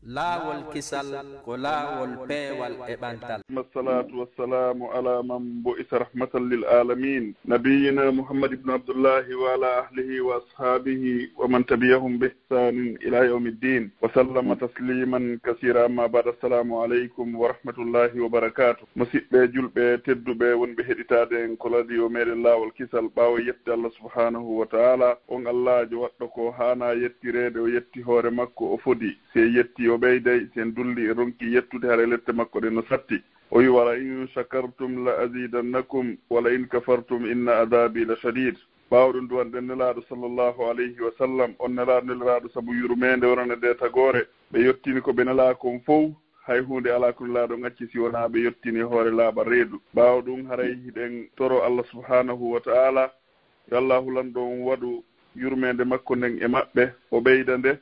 laawol kisal ko laawol peewal e ɓantal. Wassalatu wassalamu ala man bu'isa rahmatan lil alamin nabiyina Muhammad ibn Abdullah wa ala ahlihi wa ashabihi wa man tabi'ahum bi ihsanin ila yawmiddin wa sallama tasliman kaseera. Amma ba'da, assalamu alaykum wa rahmatullahi wa barakatuh. Musidɓe julɓe tedduɓe wonɓe heɗitade en ko radio meɗen laawol kisal ɓaawo yetti Allah subhanahu wa ta'ala. On Allahjo waɗɗo ko hana yettirede o yetti hoore makko o fodi, se yetti o ɓeyday, sen dulli e ronki yettude hara lette makko ɗe no satti. o wi wala in shakartum la azidannakum wala in kafartum inna adabi la shadid. ɓawɗum duwanɗen nelaaɗo sallllahu alayhi wa sallam, on nelaaɗo neliraaɗo sabu yurmede wonande nde tagore. ɓe yettini ko ɓe nela kon fof, hay hunde ala ko nelaaɗo ŋacci si wona ɓe yettini hoore laaɓa reedu. ɓawɗum haray hiɗen toro Allah subhanahu wa ta'ala yo allahu lanɗon waɗu yurmede makko nden e maɓɓe, o ɓeyda nde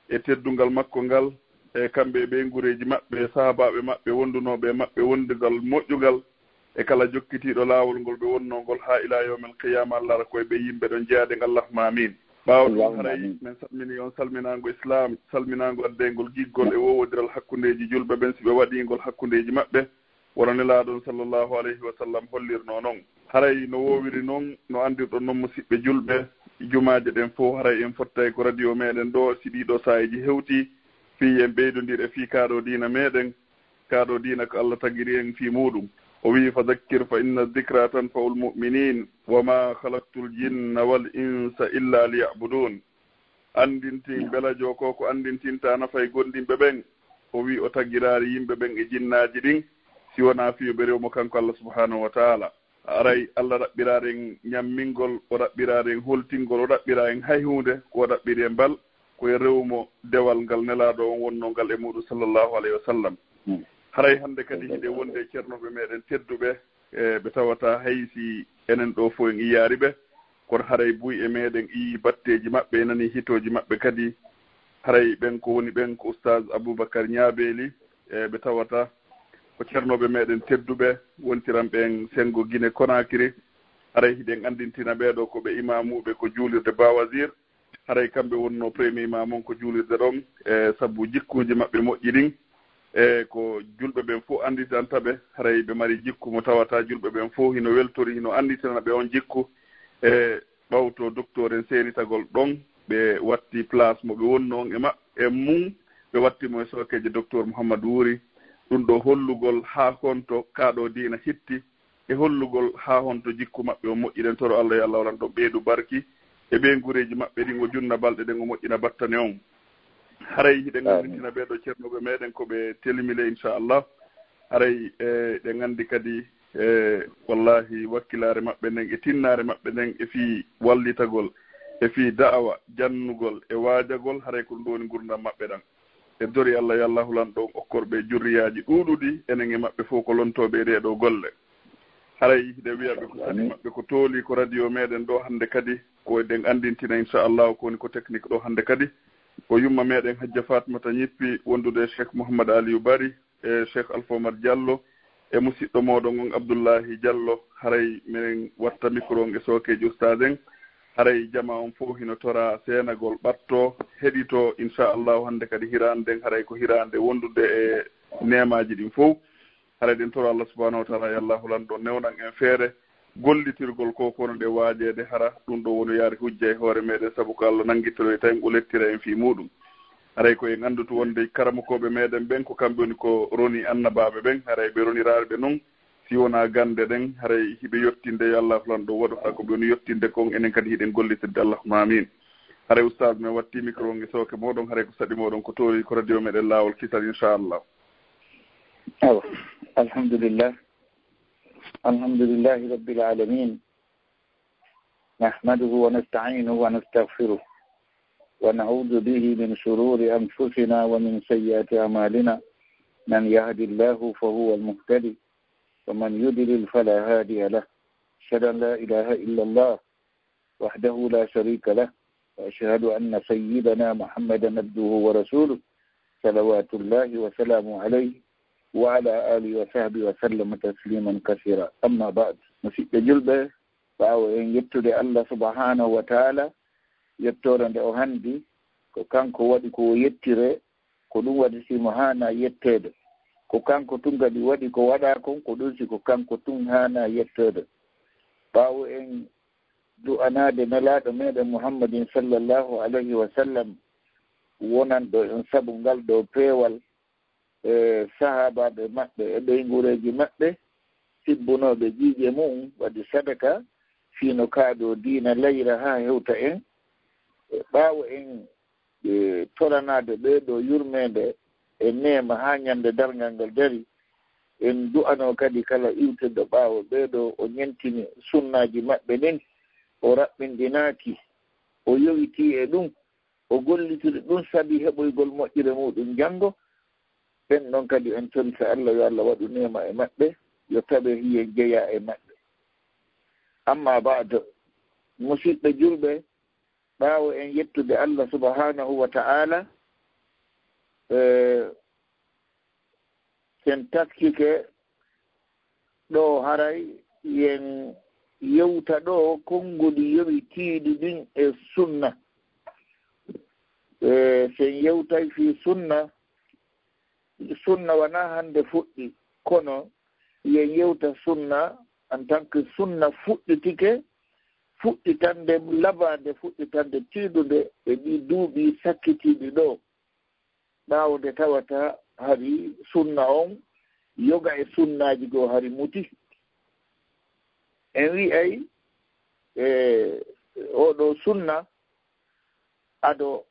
e teddungal makko ngal e kamɓe ɓe gureji maɓɓe, sahabaɓe maɓɓe, wondunoɓe maɓɓe wondugal moƴƴugal e kala jokkitiɗo laawol ngol ɓe wonnongol ha ila yawmil qiyama. Allah ara koye ɓe yimɓe ɗon jeeyade allahumma amin. ɓawɗum haray min salmini on salminago islam, salminago addengol giggol e wowodiral hakkundeji julɓe ɓen si ɓe waɗigol hakkundeji maɓɓe wono nelaɗon sallllahu alayhi wa sallam hollirno noon. haray no wowiri noon no andirɗon noon musidɓe julɓe, jumaje ɗen fof haray en fottay ko radio meɗen ɗo si ɗiɗo sahaji hewti fi en ɓeydodir e fi kaɗo dina meɗen. kaɗo dina ko Allah tagiri en fi muɗum. o wi fa zakkir fa inna dhikra tanfa'ul mu'minin wa ma khalaqtul jinna wal insa illa liya'budun. andintin belajo ko ko andintinta nafay gondimɓe ɓen. o wi o taggirari yimɓe ɓen e jinnaji ɗin si wona fiyoɓe rewmo kanko Allah subhanahu wa ta'ala. aray Allah ɗaɓɓiraren ñammingol, o ɗaɓɓiraren holtingol, o ɗaɓɓira en hay hunde ko ɗaɓɓiri e mbal koye rewmo dewal ngal nelaɗo on wonno ngal e muɗum sallllahu alayhi wa sallam. haray hannde kadi hiɗe wonde ceernoɓe meɗen tedduɓe ɓe tawata haysi enen ɗo fof en iyaari ɓe, kono haray buy e meɗen iyi batteji maɓɓe, nani hitoji maɓɓe kadi. haray ɓen ko woni ɓen ko oustaz Aboubacar Ñaabeeli ɓe tawata ko ceernoɓe meɗen tedduɓe wontiran ɓen sengo Guinée Conakry. haray hiɗen andintina ɓeɗo ko ɓe imamuɓe ko juulirde Bawasir. haray kamɓe wonno premier imam on ko juulirde ɗon e sabu jikkuji maɓɓe moƴƴi ɗin e ko julɓe ɓen fof anditantaɓe. haray ɓe mari jikku mo tawata julɓe ɓen fof hino weltori, hino anditina ɓe on jikku e ɓawto docteur en seeritagol ɗon ɓe watti place mo ɓe wonno on e maɓɓe e mum ɓe wattimo e sokeje docteur Mouhamadou Wuri. ɗum ɗo hollugol ha honto kaɗo dina hitti e hollugol ha honto jikku maɓɓe o moƴƴiɗen toro Allah yo Allah walan ɗon ɓeydu barki e ɓe gureji maɓɓe ɗin o junna balɗe ɗen o moƴƴina battane on. haray hiɗen ganditina ɓeɗo ceernoɓe meɗen koɓe telimile inchallah. haray ɗen gandi kadi wallahi wakkilare maɓɓe nden e tinnare maɓɓe nden e fi wallitagol e fi da'awa jannugol e waajagol. haray ko ɗum ɗo woni gurdam maɓɓe ɗan e dori Allah yo Allah hulan ɗon okkorɓe jurriyaji ɗuɗuɗi enen e maɓɓe fof ko lontoɓe ɗe ɗo golle. haray hiɗe wiyaɓe ko sadi maɓɓe ko tooli ko radio meɗen ɗo hannde kadi ko eɗen andintina inchallahu ko woni ko technique ɗo hannde kadi ko yumma meɗen Hajja Fatmata ñippi wondude Cheikh Mouhamadou Aliou Bari e Cheikh Alpha Omar Diallo e musidɗo moɗon on Abdoullahi Diallo. haray minen watta micro on e sokeji oustaz en. haray jama on fof hino tora senagol ɓatto heɗito inchallahu hannde kadi hirande nden haray ko hirande wondude e nemaji ɗin fof. haray ɗen toro Allah subhanahu wa ta'ala yo Allah hulan ɗo newnan en feere gollitirgol ko kono ɗe waajede hara ɗum ɗo woni yaari hujja e hoore meɗen sabu ko Allah nanguitoro e tawi o lettira en fi muɗum. haray ko en andutu wonde karamokoɓe meɗen ɓen ko kamɓe woni ko roni annabaɓe ɓen. haray ɓe roniraɓe noon si wona gande ɗen haray hiɓe yettinde yo Allah hulan ɗo waɗu ha ko ɓe woni yettinde kon enen kadi hiɗen gollitirde allahumma amin. haray oustaz men watti micro ngi soke moɗon haray ko saɗi moɗon ko tori ko radio meɗen laawol kisal inchallah. awa alhamdulillah alhamdulillahi rabbil alamin nahmaduhu wa nasta'inuhu wa nastaghfiruh wa na'udhu bihi min shururi anfusina wa min sayyiati a'malina man yahdihillahu fahuwa al-muhtadi wa man yudlil fala hadiya lahu ashhadu an la ilaha illa Allah wahdahu la sharika lahu wa ashhadu anna sayyidana Muhammadan abduhu wa rasuluhu salawatullahi wa salamuhu alayhi wa ala alihi wa sahbihi wa sallama tasliman kaseera. amma ba'd, musidɓe julɓe, ɓaawo en yettude Allah subhanahu wa ta'ala yettore nde o hanndi ko kanko waɗi ko yettire ko ɗum waɗi simo hana yettede ko kanko tun kadi waɗi ko waɗa kon ko ɗum siko kanko tun hana yettede ɓaawo en du'anade nelaɗo meɗen muhammadin sallllahu alayhi wa sallam wonanɗo en sabu ngal ɗo peewal sahabaɓe maɓɓe e ɓeygureji maɓɓe sibbunoɓe jiiƴe mum waɗi sadaka fino kaaɗo diina layra ha hewta en ɓaawo en toranade ɓeɗo yurmede e nema ha ñande dargal ngal dari en du'ano kadi kala iwteddo ɓaawo ɓeɗo o ñentini sunnaji maɓɓe ɗin o raɓɓindinaki o yowiti e ɗum o gollitiri ɗum sabi heɓoygol moƴƴire muɗum janngo ɓen ɗon kadi en torita Allah yo Allah waɗu nema e maɓɓe yo taɓe hiye jeeya e maɓɓe amma baado musidɓe julɓe ɓaawo en yettude Allah subhanahu wa ta'ala sen taskike ɗo haray yen yewta ɗo konnguli yowitiiɗi ɗin e sunna sen yewtay fi sunna wona hannde fuɗɗi kono yen yewta sunna en tant que sunna fuɗɗitike fuɗɗitande labade fuɗɗitande tiiɗude e ɗi duuɓi sakkitiiɗi ɗo ɓaawde tawata hari sunna on yoga e sunnaji goo hari muti en wi'ay oɗo sunna aɗo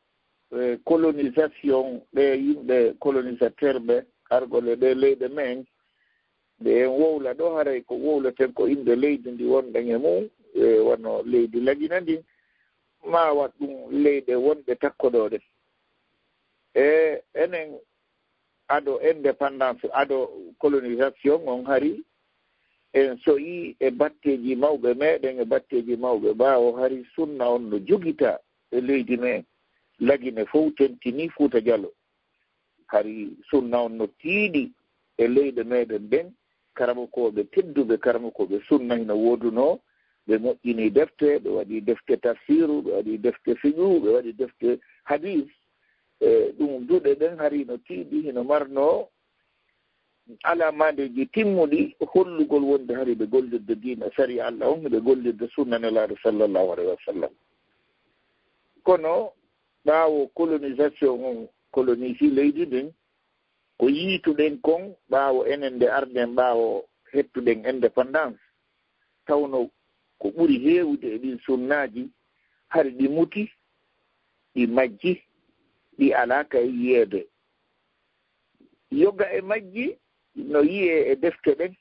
colonisation ɓe yimɓe colonisateur ɓe argole ɗe leyɗe men nde en wowla ɗo haray ko wowlaten ko inde leydi ndi wonɗen e mum wono leydi lagina ndin ma wat ɗum leyɗe wonɓe takkoɗoɗe enen aɗo indépendance aɗo colonisation on hari en soyi e batteji mawɓe meɗen e batteji mawɓe ɓaawo hari sunna on no jogita e leydi men lagine fof tentini Fuuta Jallo hari sunna on no tiiɗi e leyɗe meɗen ɓen karamokoɓe tedduɓe karamokoɓe sunna hino wooduno ɓe moƴƴini defte ɓe waɗi defte tafsiru ɓe waɗi defte fiqhu ɓe waɗi defte hadis ɗum duɗe ɗen hari no tiiɗi hino marno alamadeji timmuɗi hollugol wonde hari ɓe gollirde diina sari Allah on ɓe gollirde sunna nelaaɗo sallllahu alayhi wa sallam kono ɓaawo colonisation on colonisi leydi ndin ko yiituɗen kon ɓaawo enen nde arɗen ɓaawo hettuɗen indépendance tawno ko ɓuri heewde e ɗin sunnaji hari ɗi muti ɗi majji ɗi alaka e yiyeede yoga e majji no yiye e defte ɗen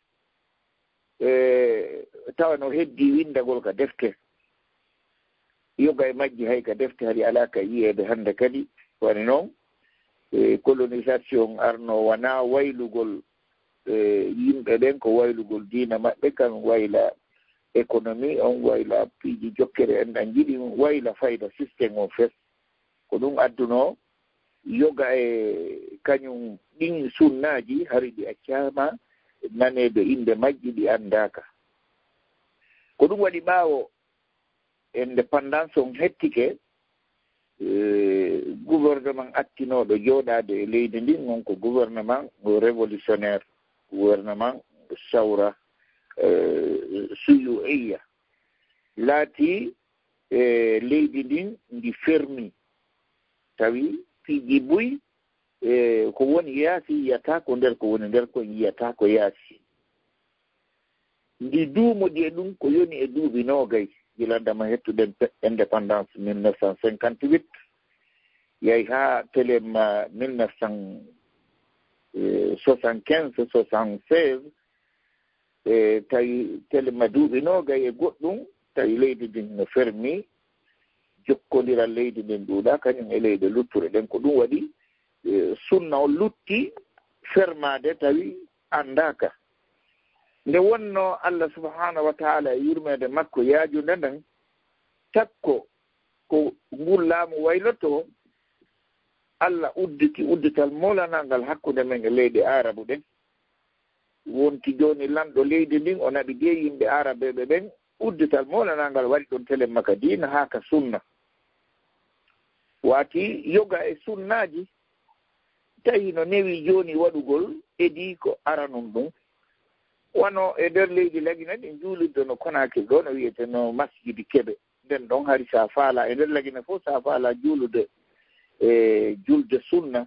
tawa no heddi windagol ka defte yoga e majji hay ka defte hari alaka e yiyeede hannde kadi wani noon colonisation arno wona waylugol yimɓe ɗen ko waylugol diina maɓɓe kan wayla économie on wayla piiji jokkere en ɗan jiɗi wayla fayda systéme on fes ko ɗum adduno yoga e kañum ɗin sunnaji hari ɗi accama naneede inde majji ɗi anndaka ko ɗum waɗi ɓaawo indépendance on hettike gouvernement attinoɗo jooɗade e leydi ndin on ko gouvernement révolutionnaire gouvernement sawra suyu eyya laati leydi ndin ndi fermi tawi piiji buy ko woni yaasi yiyata ko nder ko woni nder ko yiyata ko yaasi ndi duumoɗi e ɗum ko yoni e duuɓi noogay gilandama hettuɗen indépendance 1958 yahi ha telema 1975 76 tawi telema duuɓi noogay e goɗɗum tawi leydi ndin no fermi jokkodiral leydi ndin ɗuuɗa kañum e leyɗe lutture ɗen ko ɗum waɗi sunna o lutti fermade tawi anndaka nde wonno Allah subhanahu wa taala e yurmede makko yaajunde nden takko ko ngol laamu waylotto Allah uddital molanangal hakkude men e leyɗe arabu ɗen wonti joni lanɗo leydi ndin o naɓi de yimɓe arabeɓe ɓen uddital molanangal waɗi ɗon tele maka diina haa ka sunna waati yoga e sunnaji tawi no newi joni waɗugol edi ko aranum ɗum wano e nder leydi lagina ɗin juulirde no Konakri ɗo no wiyete no masjidi keɓe nden ɗon hari sa faala e nder lagina fof sa faala juulude e julde sunna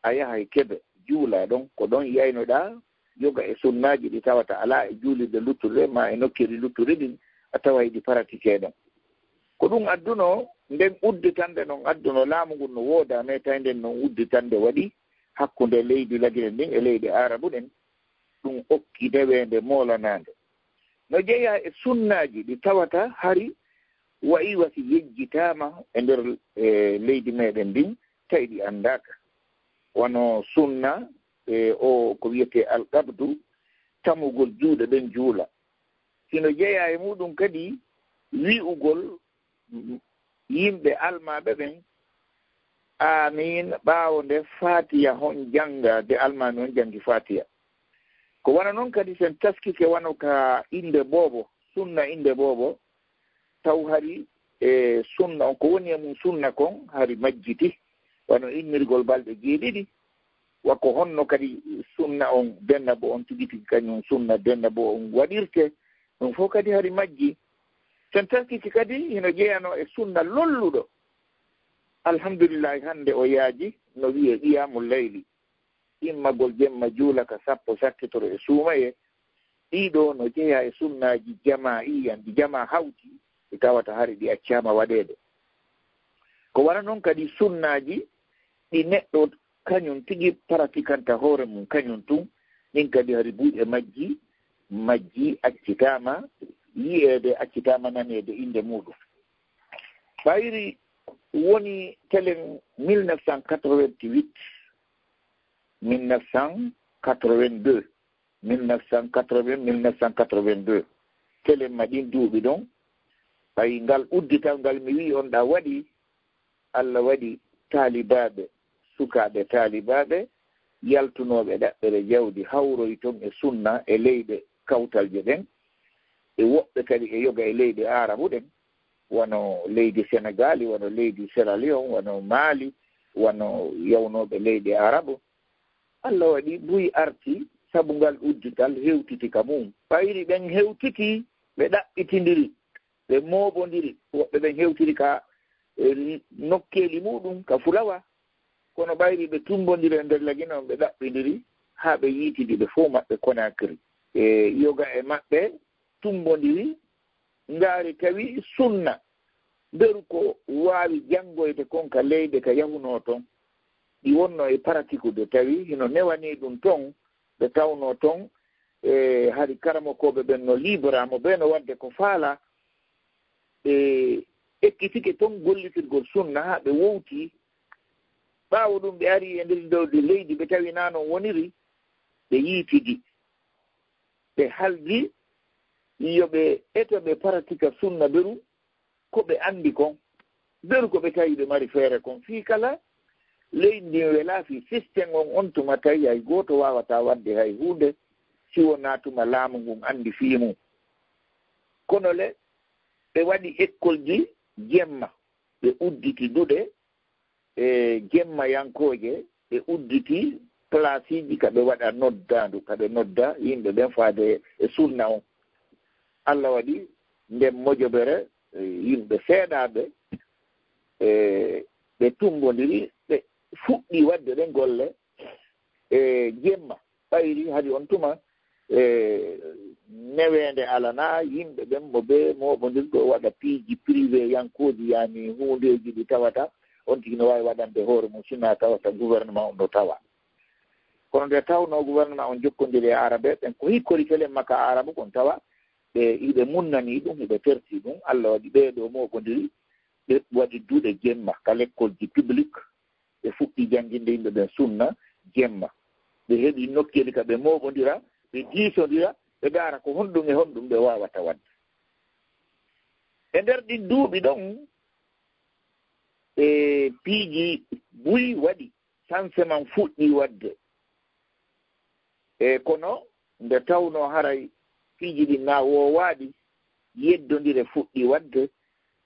a yaha e keɓe juula ɗon ko ɗon yaynoɗa yoga e sunnaji ɗi tawata ala e juulirde luttuɗe ma e nokkiri luttuɗe ɗin a tawa ɗi pratiqué ɗon ko ɗum adduno nden udditande noon adduno laamu ngun no wooda meta nden noon udditande waɗi hakkunde leydi lagine ndin e leydi arabu ɗen ɗum okki dewende molanande no jeeya e sunnaji ɗi tawata hari wayi wasi yejjitama e nder leydi meɗen ndin tawi ɗi andaka wono sunna o ko wiyete alqabdu tamugol juuɗe ɗen juula sino jeeya e muɗum kadi wi'ugol yimɓe almaɓe ɓen amin ɓaawo nde fatiya hon jannga de almami on janngi fatiya ko wana noon kadi sen taskike wano ka inde boobo sunna inde boobo taw hari e sunna on ko woni e mum sunna kon hari majjiti wano innirgol balɗe jeeɗiɗi wakko honno kadi sunna on denna bo on tigi tigi kañum sunna denna bo on waɗirte ɗum fof kadi hari majji sen taskiki kadi hino jeeyano e sunna lolluɗo alhamdulillahi hannde o yaaji no wiye qiyamu leyli immagol jemma juula ka sappo sakkitoro e suumaye ɗiɗo no jeeya e sunnaji jama iyan ɗi jama hawti ɗi tawata hari ɗi accama waɗede ko wana noon kadi sunnaji ɗi neɗɗo kañum tigi pratikanta hoore mum kañum tun ɗin kadi hari buuɗe majji accitama yiyeede accitama nanede inde muɗum ɓayri woni telen 1988 1982 telen maɗin duuɓi ɗon ɓay ngal uddital ngal mi wi on ɗa waɗi Allah waɗi taalibaɓe sukaɓe taalibaɓe yaltunoɓe ɗaɓɓere jawdi hawroy toon e sunna e leyɗe kawtalje ɗen e woɓɓe kadi e yoga e leydi arabu ɗen wono leydi sénégal wono leydi sierra leone wono mali wono yawnoɓe leydi arabu Allah waɗi buyi arti sabu ngal uddital hewtiti ka mum ɓayri ɓen hewtiti ɓe ɗaɓɓitidiri ɓe moɓodiri woɓɓe ɓen hewtiri ka nokkeli muɗum ka fulawa kono ɓayri ɓe tumbodiri e nder lagina on ɓe ɗaɓɓidiri haa ɓe yiitidi ɓe fof maɓɓe Konakri e yoga e maɓɓe tumbodiri ngaari tawi sunna nderu ko waawi janngoyde kon ka leyde ka yahuno toon ɗi wonno e paratikude tawi hino newani ɗum toon ɓe tawno toon e hari karamokoɓe ɓen no libramo ɓe no wadde ko faala e ekkitike toon gollitirgol sunna haa ɓe wowti ɓaawo ɗum ɓe ari e nder dowde leydi ɓe tawi nanon woniri ɓe yiitidi ɓe haldi yoɓe etoɓe paratika sunna beru ko ɓe anndi kon beru ko ɓe tawi ɓe mari feere kon fii kala leydi ndin welaafi systéme on tuma tawi hay gooto wawata wadde hay hunde si wona tuma laamu ngun anndi fii mum kono le ɓe waɗi école ji jemma ɓe udditi duɗe e jemma yankooje ɓe udditi place ji kaɓe waɗa noddandu kaɓe nodda yimɓe ɓen faade e sunna on Allah waɗi nden mojobere yimɓe seeɗaɓe ɓe tumbodiri ɓe fuɗɗi wadde ɗen golle e jemma ɓayri hadi on tuma newende alana yimɓe ɓen mo ɓe moɓodirɗo waɗa piiji privé yankoji yani hundeji ɗi tawata on tigi no wawi waɗande hoore mum sina tawata gouvernement on ɗo tawa kono nde tawno gouvernement on jokkodiri e arabe ɓen ko hikkori felen makka arabe kon tawa ɓe iɓe munnani ɗum iɓe terti ɗum Allah waɗi ɓeeɗo moɓodiri ɓe waɗi duuɗe jemma ka l'école ji public ɓe fuɗɗi jannginde yimɓe ɓen sunna jemma ɓe heɓi nokkeli ka ɓe moɓodira ɓe diisodira ɓe gaara ko honɗum e honɗum ɓe wawata wadde e nder ɗin duuɓi ɗon e piiji buyi waɗi sanseman fuɗɗi wadde e kono nde tawno haray piiji ɗi na wowaaɗi yeddondire fuɗɗi wadde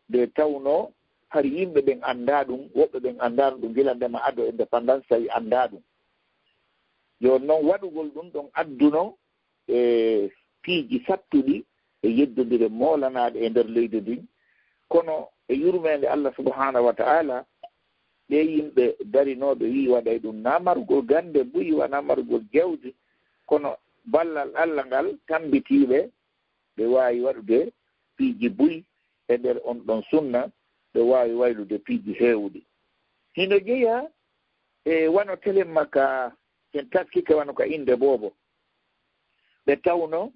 nde tawno hari yimɓe ɓen annda ɗum, woɓɓe ɓen anndaano ɗum gilandema ado indépendance tawi annda ɗum. Jooni noon waɗugol ɗum ɗon adduno e piiji sattuɗi e yeddodire moolanaaɗe e ndeer leydi ndin. Kono e yurmeende Allah subhanahu wa ta'ala ɓe yimɓe darinooɓe wii waɗay ɗum naa marugol gannde buyi wana marugol jawdi, kono ballal Allah ngal tambitiiɓe ɓe waawi waɗude piiji buyi e ndeer on ɗon sunna, ɓe waawi waylude piiji heewɗi. hino jeeya e wano telen makka sen taskike wano ka innde boobo ɓe tawno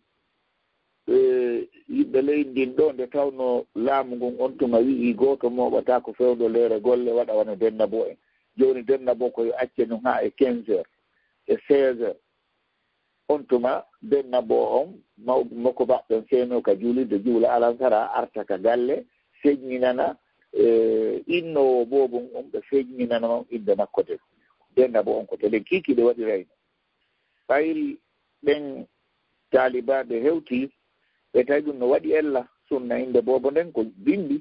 yimɓe leydi ndin ɗo nde tawno laamu ngun on tuma wii gooto mooɓata ko fewdo leere golle waɗa wano dennabo en. jooni dennabo koye acce no haa e 15 heures e 16 heures on tuma dennabo on makko baɓɓen seeno ka juulirde juula alansara arta ka galle feññinana innowo boobum on ɓe feññinana on inde makko de dennabo on ko telen kiikiɗe waɗirayno ɓayri ɓen taalibaɓe hewti ɓe tawi ɗum no waɗi ella sunna inde boobo nden ko bimbi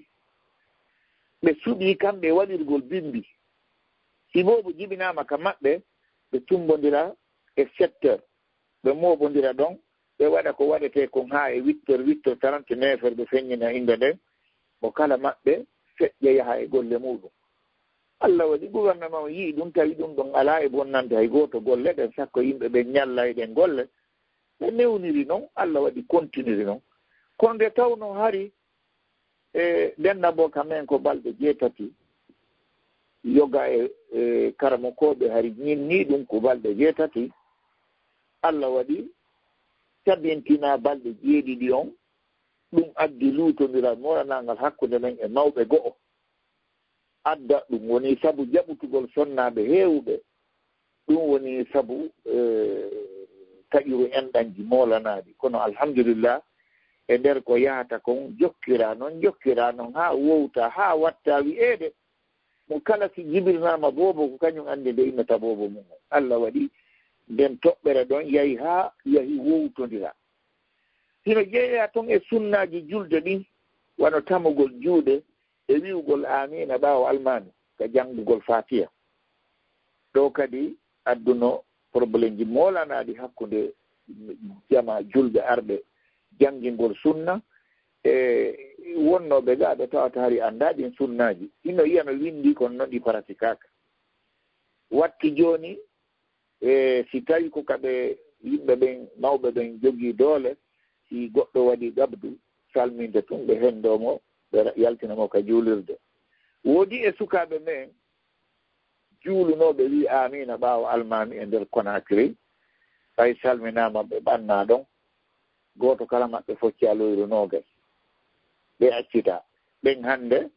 ɓe suɓii kamɓe waɗirgol bimbi si boobo jibinaama ka maɓɓe ɓe tumbondira e 7 heures ɓe moobondira ɗon ɓe waɗa ko waɗetee kon haa e 8 heures 39 heures ɓe feññina inde nden mo kala maɓɓe feƴƴa yaha e golle muɗum. Allah waɗi gouvernement o yii ɗum tawi ɗum ɗon alaa e bonnande hay gooto golle ɗen sakko yimɓe ɓe ñalla e ɗen golle ɓe newniri noon Allah waɗi continuiri noon. kono nde tawno hari e dennabo kamen ko balɗe 7 yoga e karamokoɓe hari ñinni ɗum ko balɗe 7 Allah waɗi tabintina balɗe 7 on ɗum addi luutodiral moranangal hakkude men e mawɓe go'o adda ɗum woni sabu jaɓutugol sonnaaɓe heewɓe ɗum woni sabu taƴiru enɗanji moolanaaɗi kono alhamdulillah e ndeer ko yahata kon jokkira noon haa wowta haa watta wi'eede mo kala si jibirnaama boobo ko kañum anndi nde innata boobo mum Allah waɗi nden toɓɓere ɗon yahi wowtondira hino jeeya toon e sunnaaji julde ɗin wano tamugol juuɗe e wi'ugol amina ɓaawo almami ka janngugol fatiha ɗo kadi adduno probléme ji moolanaaɗi hakkunde jama julɓe arɓe janngingol sunna e wonnooɓe gaa ɓe tawata hari anndaɗin sunnaaji hino yiyano winndi kono noon ɗi pratikaka watti jooni e si tawi ko kaɓe yimɓe ɓen mawɓe ɓen jogii doole si goɗɗo waɗi gabdu salminde tun ɓe henndomo ɓe yaltinamo ka juulirde woodi e sukaaɓe men juulunooɓe wi amina ɓaawo almami e ndeer Conakry ɓay salminaama ɓe ɓannaa ɗon gooto kala maɓɓe focci aloyru noogas ɓe accita ɓen hannde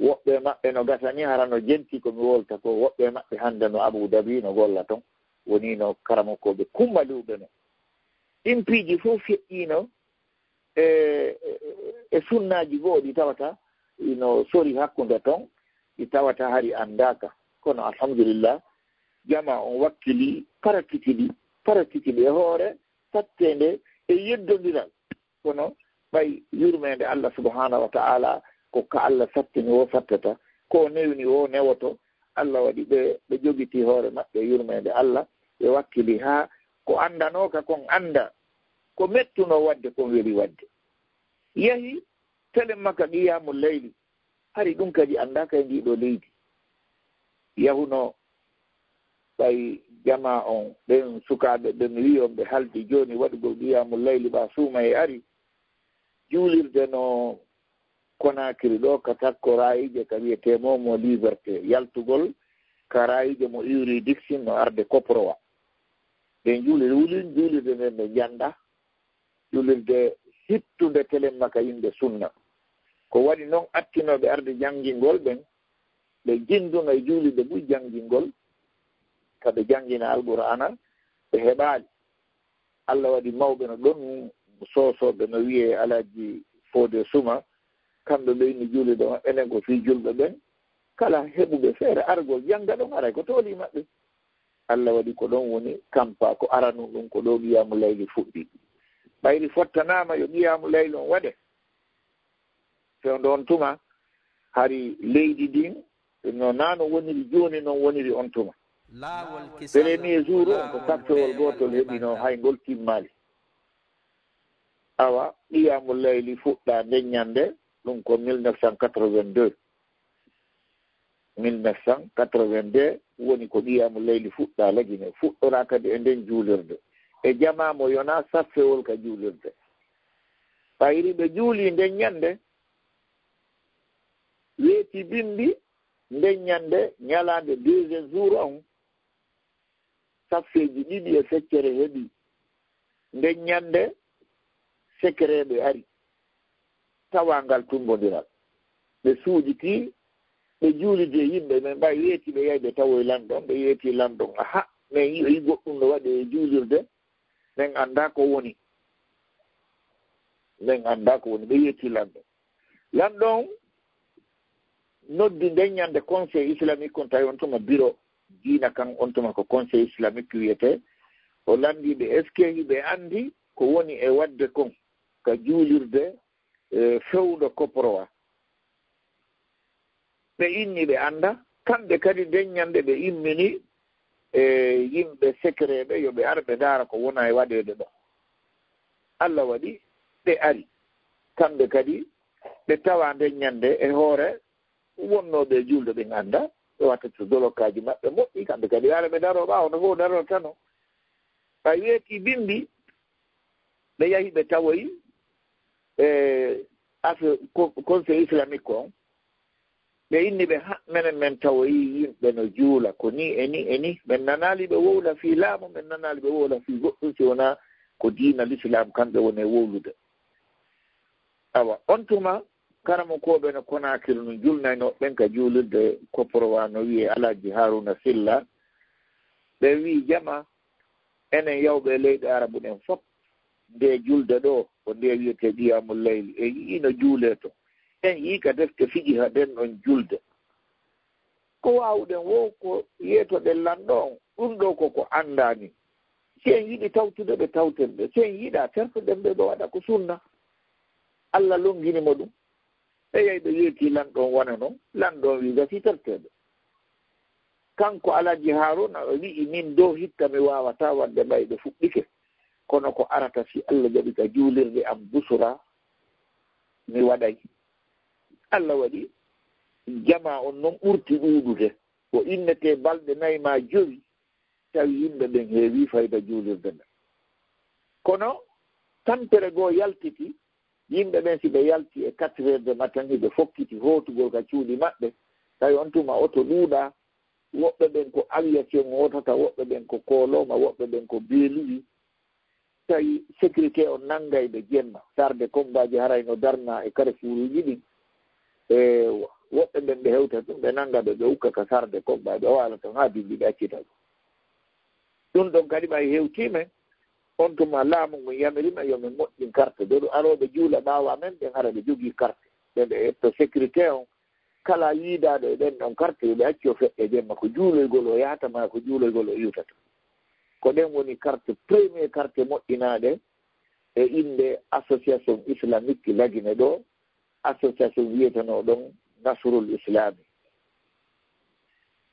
woɓɓe maɓɓe no gasa ni hara no jenti ko mi wolta ko woɓɓe maɓɓe hannde no Abou Dhabi no golla ton woni no karamokoɓe kummaliwɓe no ɗin piiji fof feƴƴiino e sunnaaji goo ɗi tawata no sori hakkunde ton ɗi tawata hari anndaaka kono alhamdulillah jama on wakkili paratiki e hoore sattende e yeddondiral kono ɓay yurmeende Allah subhanahu wa ta'ala ko ka Allah sattini o sattata ko newni o newoto Allah waɗi ɓe jogiti hoore maɓɓe yurmeende Allah ɓe wakkili haa ko anndanooka kon annda ko mettuno wadde kon weli wadde yahi tele makka qiyamu leyli hari ɗum kadi anndaaka e ndiiɗo leydi yahuno ɓay jama on ɓen sukaaɓe ɓen wi on ɓe haldi jooni waɗugol qiyamu leyli ɓa suuma e ari juulirde no Conakry ɗo ka takko raayije ka wiyetee mo liberté yaltugol ka raayije mo iwri dixin no arde koprowa ɓen juulirde nden ɓe jannda juulirde hittunde telen maka yimɓe sunna ko waɗi noon attinoɓe arde janngingol ɓen ɓe jinnduna e juulirde ɓuy janngingol kaɓe janngina alqur'ana ɓe heɓaali Allah waɗi mawɓe no ɗon soosooɓe no wiyee Alaji Fodé Suma kamɓe ɓeyni juulirde maɓɓe nden ko fii julɓe ɓen kala heɓuɓe feere argol jannga ɗon aray ko tooli maɓɓe Allah waɗi ko ɗon woni kampa ko aranu ɗum ko ɗo qiyamu layli fuɗɗi ɓayri fottanaama yo qiyamu layli on waɗe fewndo on tuma hari leydi ndin no naano woniri jooni noon woniri on tuma premier jour o ko saftowol gootol heɓino hay ngol timmaali awa qiyamu layli fuɗɗa ndeññande ɗum ko 1982 woni ko qiyamu layli fuɗɗa lagine fuɗɗora kadi e nden juulirde e jamamo yona saffewol ka juulirde ɓayri ɓe juuli ndeññande weeti bimbi ndeññande ñalande 2e jour on saffeji ɗiɗi e feccere heeɓi ndeññande secreɓe ari tawangal tumbodiral ɓe suuɗiti ɓe juulide yimɓe ɓe mbawi weeti ɓe yayɓe tawoye lanɗon ɓe yeeti lanɗon aha min yi goɗɗum no waɗi e juulirde min annda ko woni ɓe yeeti lanɗon noddi ndeññande conseil islamique on tawi on tuma bureau diina kan on tuma ko conseil islamique wiyete o landiɓe est ce que hiɓe andi ko woni e wadde kon ka juulirde fewɗo koporowa ɓe inni ɓe anda kamɓe kadi ndeññande ɓe immini yimɓe secreɓe yoɓe arɓe ndaara ko wona e waɗede ɗo Allah waɗi ɓe ari kamɓe kadi ɓe tawa ndeññande e hoore wonnoɓe julde ɓe anda ɓe watta to dolokaji maɓɓe moƴƴi kamɓe kadi yaara ɓe daro ɓaawo no fof daro tano ɓay weeti bimbi ɓe yahi ɓe tawoyi affaire conseil islamique on ɓe inni ɓe menen men tawoyi yimɓe no juula ko ni e ni min nanali ɓe wowla fi laamu min nanali ɓe wowla fi goɗɗum si wona ko diina l'islam kamɓe woni e wowlude awa on tuma karamo koɓe no Conakry no julnayno ɓen ka juulirde koporowa no wiye Alaji Haruna Silla ɓe wi jama enen yawɓe leyɗe arabu ɗen fof nde julde ɗo ko nde wiyete qiyamul layli e yiino juule to en yii ka defte fiji ha ɗen ɗon julde ko wawɗen wo ko yeetoɗen lanɗo on ɗum ɗo koko andani si en yiɗi tawtude ɓe tawten ɓe si en yiiɗa tertoɗen ɓe ɓe waɗa ko sunna Allah longinimo ɗum ɓe yehi ɓe yeeti lanɗon wona noon lanɗon wi gasi terteɓe kanko Alaji Haruna o wi'i min dow hikka mi wawata wadde ɓayɓe fuɗɗike kono ko arata si Allah jaɓi ka juulirde am busura mi waɗay Allah waɗi jama on noon ɓurti ɗuuɗude ko innete balɗe nayi ma jowi tawi yimɓe ɓen heewi fayda juulirde nde kono tampere goo yaltiti yimɓe ɓen si ɓe yalti e 4 heures de matin hiɓe fokkiti hootugol ka cuuɗi maɓɓe tawi on tuma oto ɗuuɗa woɓɓe ɓen ko aviation hotata woɓɓe ɓen ko koloma woɓɓe ɓen ko beeluwi tawi sécurité o nanngayɓe jemma sarde combaji harayno darna e carrefour-uji ɗin e woɓɓe ɓen ɓe hewta ɗum ɓe nanngaɓe ɓe ukka ka sarde comba ɓe waala ton haa bimbi ɓe accita ɗum ɗon kadi ɓay hewtimen on tuma laamu ngu yamirima yomin moƴƴin carte ɓeɗo arooɓe juula ɓaawa men ɓen hara ɓe jogii carte ɓeɓe etto sécurité on kala yiidaaɗo e ɗen ɗon carte yoɓe acci o feƴƴe jemma ko juuloygol o yahatama ko juuloygol o iwtata ko ɗen woni carte premier carte moƴƴinaaɗe e innde association islamique lagine ɗo association wiyetanoo ɗon nasrul islami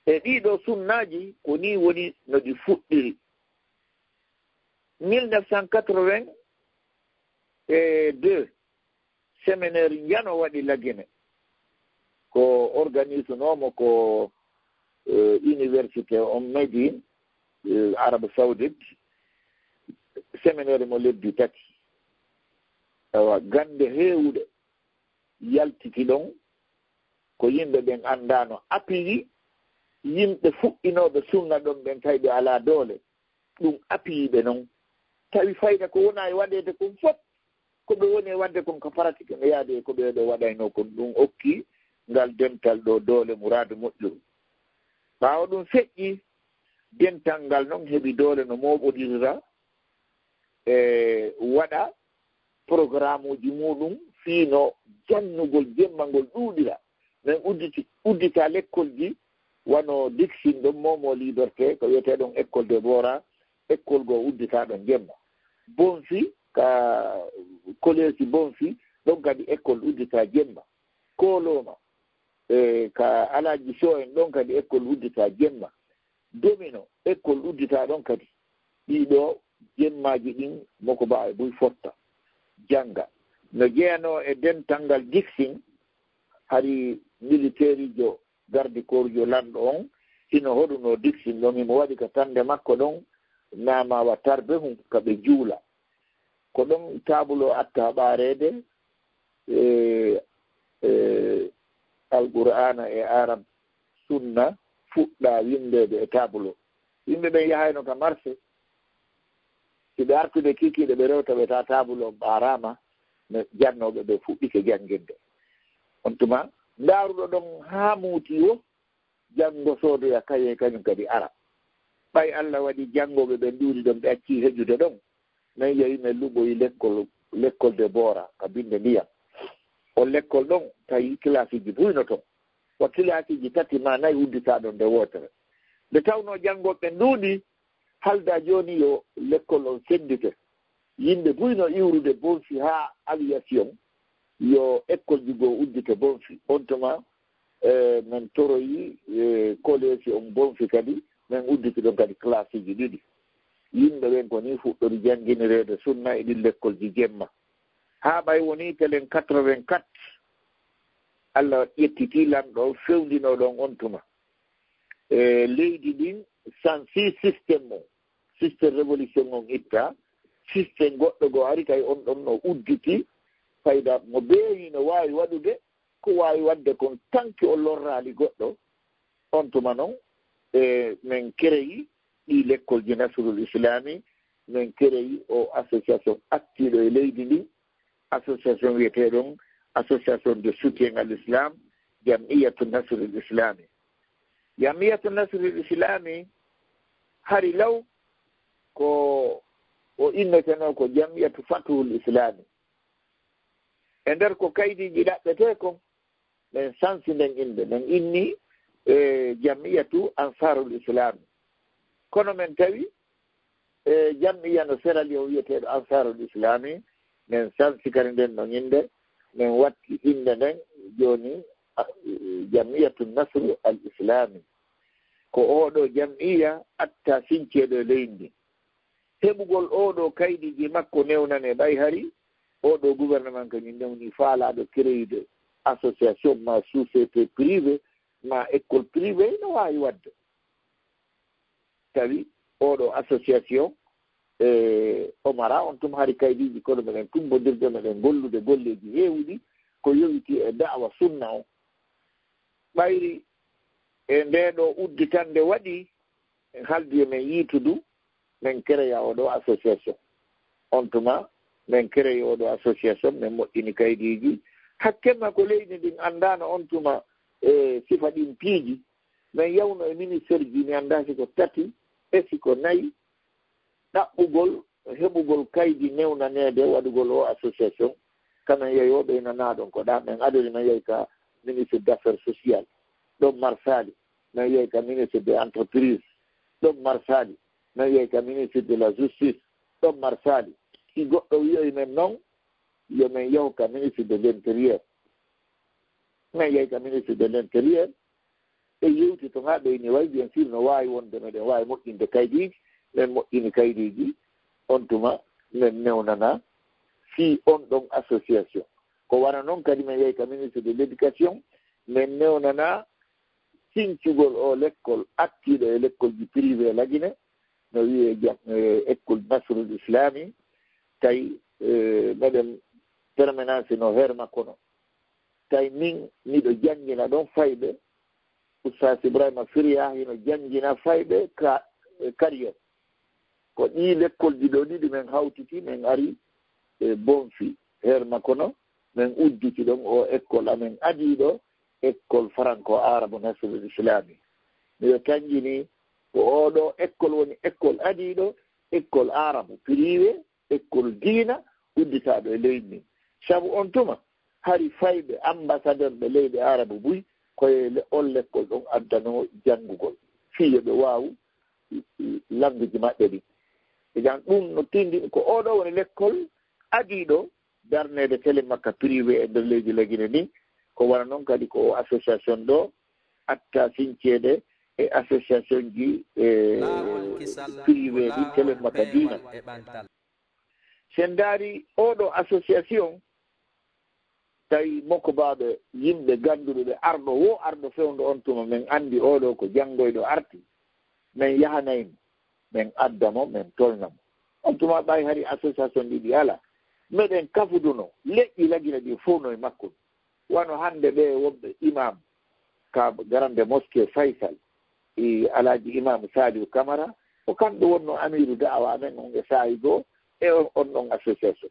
e ɗiɗo sunnaaji ko ni woni no ɗi fuɗɗiri 1982 séminaire njano waɗi lagine ko organise noomo ko université on Médine Arabe Saoudite séminaire mo lebbi 3 awa gande heewuɗe yaltiti ɗon ko yimɓe ɓen anndano appui yimɓe fuɗɗinooɓe sunna ɗon ɓen tawi ɓe alaa doole ɗum appiyiɓe noon tawi fayda ko wona e waɗede kon fof ko ɓe woni e wadde kon ko pratique no yaade e ko ɓeeɗo waɗayno kon ɗum okki ngal dental ɗo doole muraadu moƴƴuru ɓaawa ɗum feƴƴi dental ngal noon heɓi doole no mooɓodirira e waɗa programme uji muɗum fiino jannugol jemmangol ɗuuɗira min uddita l'école ji wano dixin ɗon momo liberté ko wiyete ɗon école de bora école goo uddita ɗon jemma bonfi ka collège bonfi ɗon kadi école uddita jemma koloma ka alaji so en ɗon kadi école uddita jemma domino école uddita ɗon kadi ɗiɗo jemmaji ɗin moko mbawi boy fotta janga no jeyano e dental dixin hari militaire jo garde corps jo lanɗo on hino hoɗuno dixin ɗon himo waɗi ka tande makko ɗon nama wa tarbe hum kaɓe juula ko ɗon tabulo atta ɓarede alqur'ana e arab sunna fuɗɗa windede e tabulo yimɓe ɓe yahayno ka marché siɓe artude kikiɗe ɓe rewta ɓe ta tabulo ɓarama no jannoɓe ɓe fuɗɗike janguinde on tuma ndaaruɗo ɗon haa muuti o janngo soodoya kaye kañum kadi ara ɓay Allah waɗi janngoɓe ɓe nduuri ɗon ɓe accii heƴude ɗon min yehi min luɓoyi l'école de Bora ka binde ndiyam on l'école ɗon tawi classe uji buyno toon wa classe uji tati ma nayi udditaɗon nde wootere nde tawno janngoɓe nduuɗi halda jooni yo l'école on seddite yimɓe buyno iwrude bonfi haa aviation yo école ji goo uddite bonfi on tuma min toroyi collège on bonfi kadi min udditi ɗon kadi classe uji ɗiɗi yimɓe ɓen ko ni fuɗɗori jangguinireede sunna e ɗin l'école ji jemma haa ɓay woni telen 84 Allah ƴettiti lanɗo fewndino ɗon on tuma leydi ɗin sansi systéme o systéme révolution on itta systéme goɗɗo goo ari kay on ɗon no udditi fayda mo beeyi no waawi waɗude ko waawi waɗde kon tanki o lorraali goɗɗo on tuma noon min créyi ɗi l'école ji nasrul islami min créyi o association actiɗo e leydi ndin association wiyeteɗon association de soutien à l'islam jamiyatu nasrul islami jamiyatu nasrul islami hari law ko o inneteno ko jamiyatu fatuhul islami e nder ko kaydiji ɗaɓɓete kon min sansi nden inde min inni jamiyatu ansarul islami kono men tawi jamiya no serali o wiyeteɗo ansarul islami min sansi kadi nden no inde min watti inde nden joni jamiyatu nasru al islami ko oɗo jamiya atta sinceɗo e leydi heɓugol oɗo kaydiji makko newnane ɓay hari oɗo gouvernement kañum newni faalaɗo créide association ma société privé ma école privé no wawi wadde tawi oɗo association omara on tum hari kaydiji kono meɗen tumbodirde meɗen gollude golleji heewɗi ko yowiti e da'wa sunna o ɓayri e ndeɗo udditande waɗi haldi men yiitudu min créya oɗo association on tuma min créé oɗo association min moƴƴini kaydiji hakkema ko leydi ndin andano on tuma sifa ɗin piiji min yawno e ministére ji mi anda siko tati e siko nayyi ɗaɓɓugol heɓugol kaydi newnanede waɗugol o association kamen yeyoɓe ina naɗon ko ɗa min adori min yeey ka ministre d' affaires sociale ɗon marsali min yeey ka ministre de entreprise ɗon marsali min yeey ka ministre de la justice ɗon marsali si goɗɗo wiyoy men noon yomin yahu ka ministre de l' intérieur min yeey ka ministre de l' intérieur e yewti to ha ɓeyni way bien sûr no wawi wonde meɗen wawi moƴƴinde kaydiji min moƴƴini kaydiji on tuma min newnana fi on ɗon association ko wara noon kadi min yeey ka ministre de l' éducation min newnana sincugol o l'école attiɗo e l'école ji privé lagine no wiye école nasrul islami tawi meɗen permanence no heer makko no tawi min miɗo janngina ɗon fayɓe oustas ibrahima firia hino janngina fayɓe carriére ko ɗi l'école ji ɗo ɗiɗi min hawtiti min ari e bonfi heer makko no min udditi ɗon o école amen adiɗo école franco arabe nasrul islami miɗo tanjini ko oɗo école woni école adiɗo école arabe privé école diina udditaɗo e leydi ndi sabu on tuma hari fayɓe ambassadeur ɓe leydi arabe buy koye on l'école ɗon addano janngugol fiye ɓe wawu languji maɓɓe ɗi ejan ɗum no tindi ko oɗo woni l'école adiɗo darnede télé makka privé e nder leydi lagine ndi ko wana noon kadi ko association ɗo atta sincede e association ji privé ɗi télé makka dina sen daari oɗo association tawi makko baɓe yimɓe ganduɗo ɓe arɗo wo arɗo fewndo on tuma min andi oɗo ko janggoyɗo arti min yahanaymo min addamo min tolnamo on tuma ɓay hari association ɗiɗi ala meɗen kafuduno leƴƴi lagina ɗi fof no e makko wano hande ɓe wonɓe imam ka garande mosqué faysal e alaji imam saliou camara o kamɓe wonno amiru da'awa men on e saayi goo e on ɗon association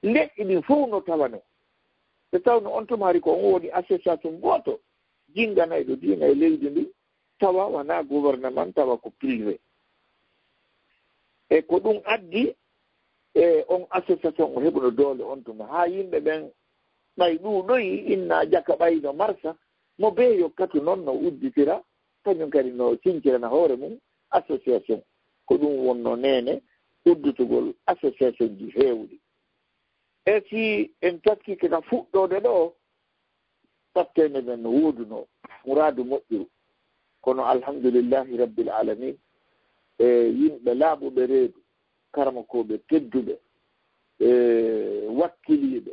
leƴƴi ɗin fof no tawano so tawno on tuma hari ko on woni association goto jinganayɗo diina e leydi ndi tawa wona gouvernement tawa ko privé e ko ɗum addi e on association o heɓuno doole on tuma ha yimɓe ɓen ɓay ɗuɗoyi inna jaka ɓayno marsa mo be yokkatu noon no udditira kañum kadi no sincirana hoore mum association ko ɗum wonno nene uddutugol association ji heewɗi e si en taskike ka fuɗɗode ɗo tattene men no wooduno mouradu moƴƴuru kono alhamdulillahi rabbil alamin e yimɓe laaɓuɓe reedu karmakoɓe tedduɓe e wakkiliɓe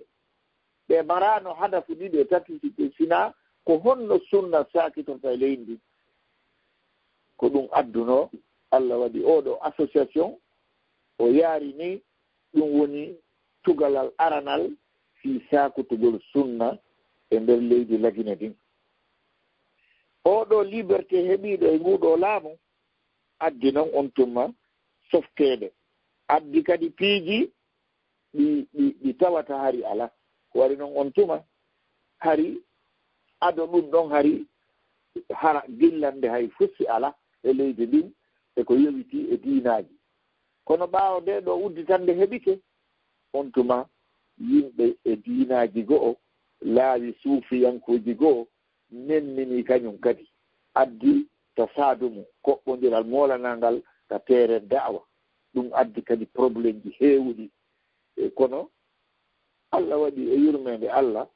ɓe marano hadafu ɗiɗi e tatisike sina ko honno sunna sakitorta e leydi ko ɗum adduno Allah waɗi oɗo association o yaari ni ɗum woni tugalal aranal fi sakutugol sunna e nder leydi lagine ɗin oɗo liberté heɓiɗo e nguɗo laamu addi noon on tumma softede addi kadi piiji ɗi tawata hari ala ko waɗi noon on tuma hari ado ɗum ɗon hari hara gillande hay fusi ala e leydi ndin eko yewiti e diinaji kono ɓaawo nde ɗo udditande heɓike on tuma yimɓe e diinaji go'o laawi suufiyankuji go'o nennini kañum kadi addi to saadumu koɓɓodiral molanangal ka teere da'wa ɗum addi kadi probléme ji heewɗi kono Allah waɗi e yurmede Allah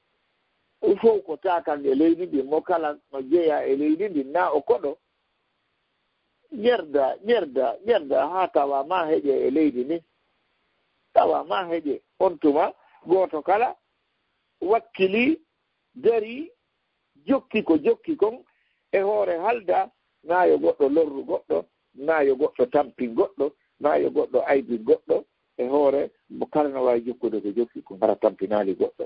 fof ko takan e leydi ndi mo kala no jeeya e leydi ndi na o koɗo ƴerda ha tawa ma heƴe e leydi ni tawa ma heƴe on tuma goto kala wakkili dari jokki ko jokki kon e hoore halda nayo goɗɗo lorru goɗɗo nayo goɗɗo tampi goɗɗo nayo goɗɗo aybi goɗɗo e hoore mo kala no wawi jokkude ko jokki ko hara tampinali goɗɗo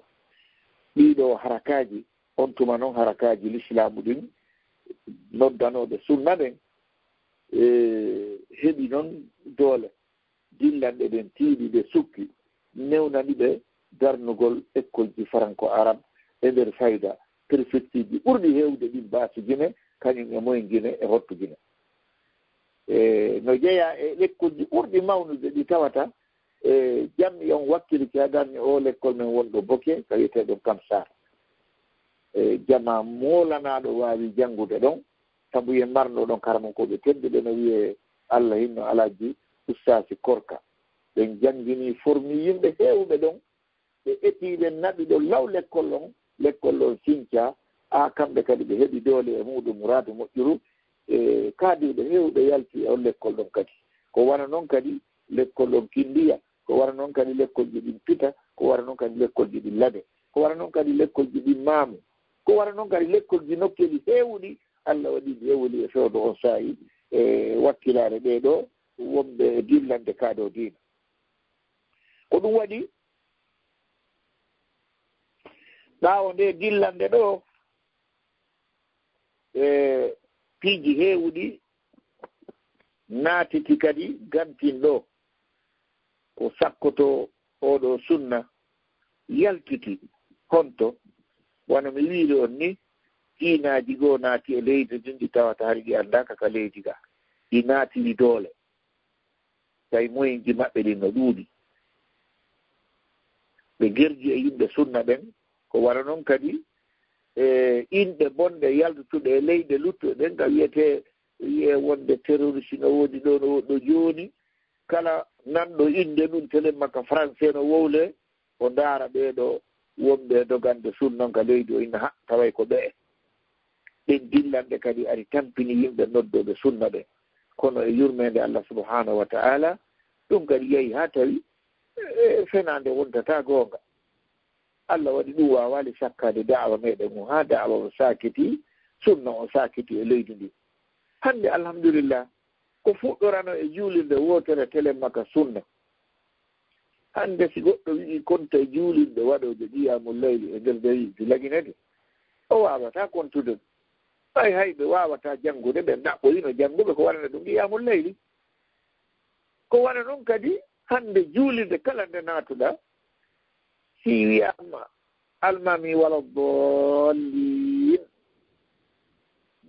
ɗiɗo harakaji on tuma noon harakaji l'islamu ɗin noddanoɓe sunna ɓen heɓi noon doole dillanɗe ɗen tiiɗi ɓe sukki newnani ɓe darnugol école ji franco arabe e nder fayda préfecture ji ɓurɗi hewde ɗin baasi guine kañum e moyen guine e hotto guine no jeeya e l'école ji ɓurɗi mawnude ɗi tawata jammi on wakkili ki hadarni o l'école men wonɗo boke ka wiyeteɗon kam sar jama molanaɗo wawi janngude ɗon sabu yen marno ɗon karamankoɓe tedduɓe no wiye Allah hinno alaji ustasi korka ɓen janngini formi yimɓe heewɓe ɗon ɓe etiɓe naɓi ɗo law l'école on sinca ha kamɓe kadi ɓe heɓi doole e muɗum mouradu moƴƴuru e kaadiɓe heewɓe yalti e on l'école ɗon kadi ko wana noon kadi l'école on kindiya ko wara noon kadi l'école ji ɗin pita ko wara noon kadi l'école ji ɗin lade ko wara noon kadi l'école ji ɗin maamu ko wara noon kadi l'école ji nokkeji heewɗi Allah waɗi heewoli e fewdo on saayi e wakkilare ɓeɗo wonɓe e dillande kaado diina ko ɗum waɗi ɓaawo nde dillande ɗo e piiji heewɗi naatiti kadi gantin ɗo o sakkoto oɗo sunna yaltiti honto wona mi wiiri on ni diinaji goo naati e leydi ndin ɗi tawata hari ɗi anndaka ka leydi ga ɗi naatiri doole tawi moyenji maɓɓe ɗin no ɗuuɗi ɓe gerji e yimɓe sunna ɓen ko wara noon kadi e inɗe bonɗe yaltutuɗe e leyɗe luttuɗe ɗen ka wiyete wiye wonde terroriste no woodi ɗo no ɗo jooni kala nanɗo inde ɗum tele makka français no wowle o ndaara ɓeeɗo wonɓe dogande sunnon ka leydi o inna ha taway ko ɓee ɗen dillande kadi ari tampini yimɓe noddoɓe sunna ɓe kono e yurmede Allah subhanahu wa ta'ala ɗum kadi yehi ha tawi fenande wontata goonga Allah waɗi ɗum wawali sakkade da'awa meɗen o ha da'awa o sakiti sunna o sakiti e leydi ndi hande alhamdulillah ko fuɗɗorano e juulirde wotere télé makka sunna hande si goɗɗo wi'i konta e juulirde waɗoje qiyamul layli e nder leydi laginede o wawata kontude ay hayɓe wawata janngude ɓe ɗaɓɓoyino jannguɓe ko waɗana ɗum qiyamul layli ko waɗa noon kadi hande juulirde kala nde natuɗa si wiyama almami wala dollin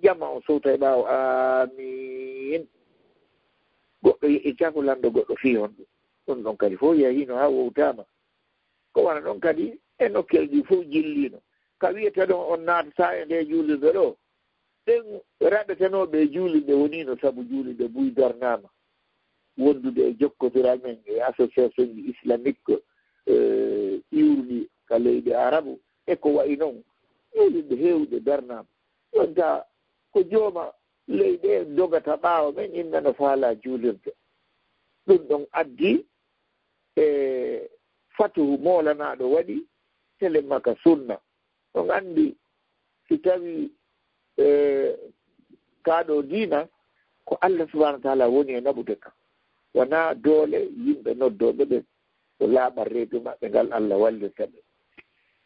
jama o sowta e ɓaawo amin goɗɗo yeƴi cakulanɗo goɗɗo fi hon ɗum ɗon kadi fof yahino ha wowtama ko wana ɗon kadi e nokkel ɗi fof jillino ka wiyete ɗon on naatata e nde juulirde ɗo ɗen raɓetenoɓe juulirde wonino saabu juulirde buy darnama wondude e jokkotiral men e association ji islamique iwruɗi ka leydi arabu e ko wayi noon juulirde hewɗe darnama ɗonta ko jooma leyɗe dogata ɓaawo men innano faala juulirde ɗum ɗon addi e fatuhu moolanaɗo waɗi télé makka sunna on anndi si tawi kaaɗo diina ko Allah subahana wa taala woni e naɓude kam wona doole yimɓe noddoɓe ɓe ko laaɓal reedu maɓɓe ngal Allah wallirta ɓe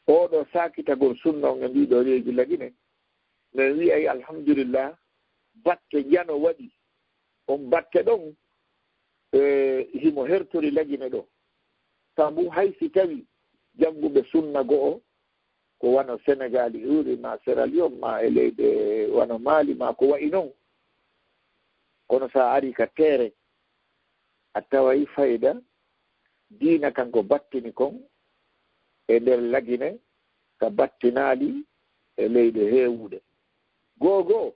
oɗo sakitagol sunna on e mbiɗo reeji lagine min wiyay alhamdulillah batte jano waɗi on batte ɗon himo hertori lagine ɗo sabu hay si tawi jannguɓe sunna go'o ko wano sénégal uri ma Sierra Leone ma e leyɗe wano Mali ma ko wayi noon kono sa ari ka teere a taway fayda diina kanko battini kon e nder lagine ka battinaali e leyɗe heewude googoo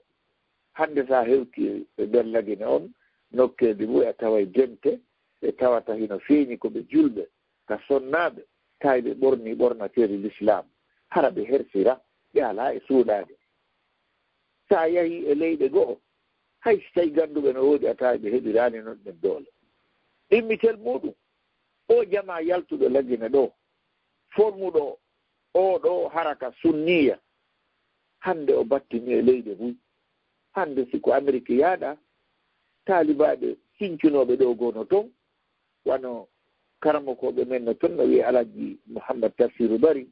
hannde sa hewti e nder lagine on nokkeeji ɓuy a taway dente ɓe tawata hino feeñi ko ɓe julɓe ka sonnaaɓe tawɓe ɓorni ɓornateeri l'islam hara ɓe hersira ɓe alaa e suuɗaade sa yahii e leyɗe go'o hay so tawi ngannduɓe no woodi a tawa ɓe heɓiraani noon ɗen doole ɗimmitel muɗum o jama yaltuɗo lagine ɗo formuɗo oɗo haraka sunniya hannde o battini e leyɗe buy hannde siko Amérique yaaɗa taalibaɓe sincunooɓe ɗo gono toon wano karamokoɓe men no toon no wiye Alaji Mouhammad Tafsiru Bari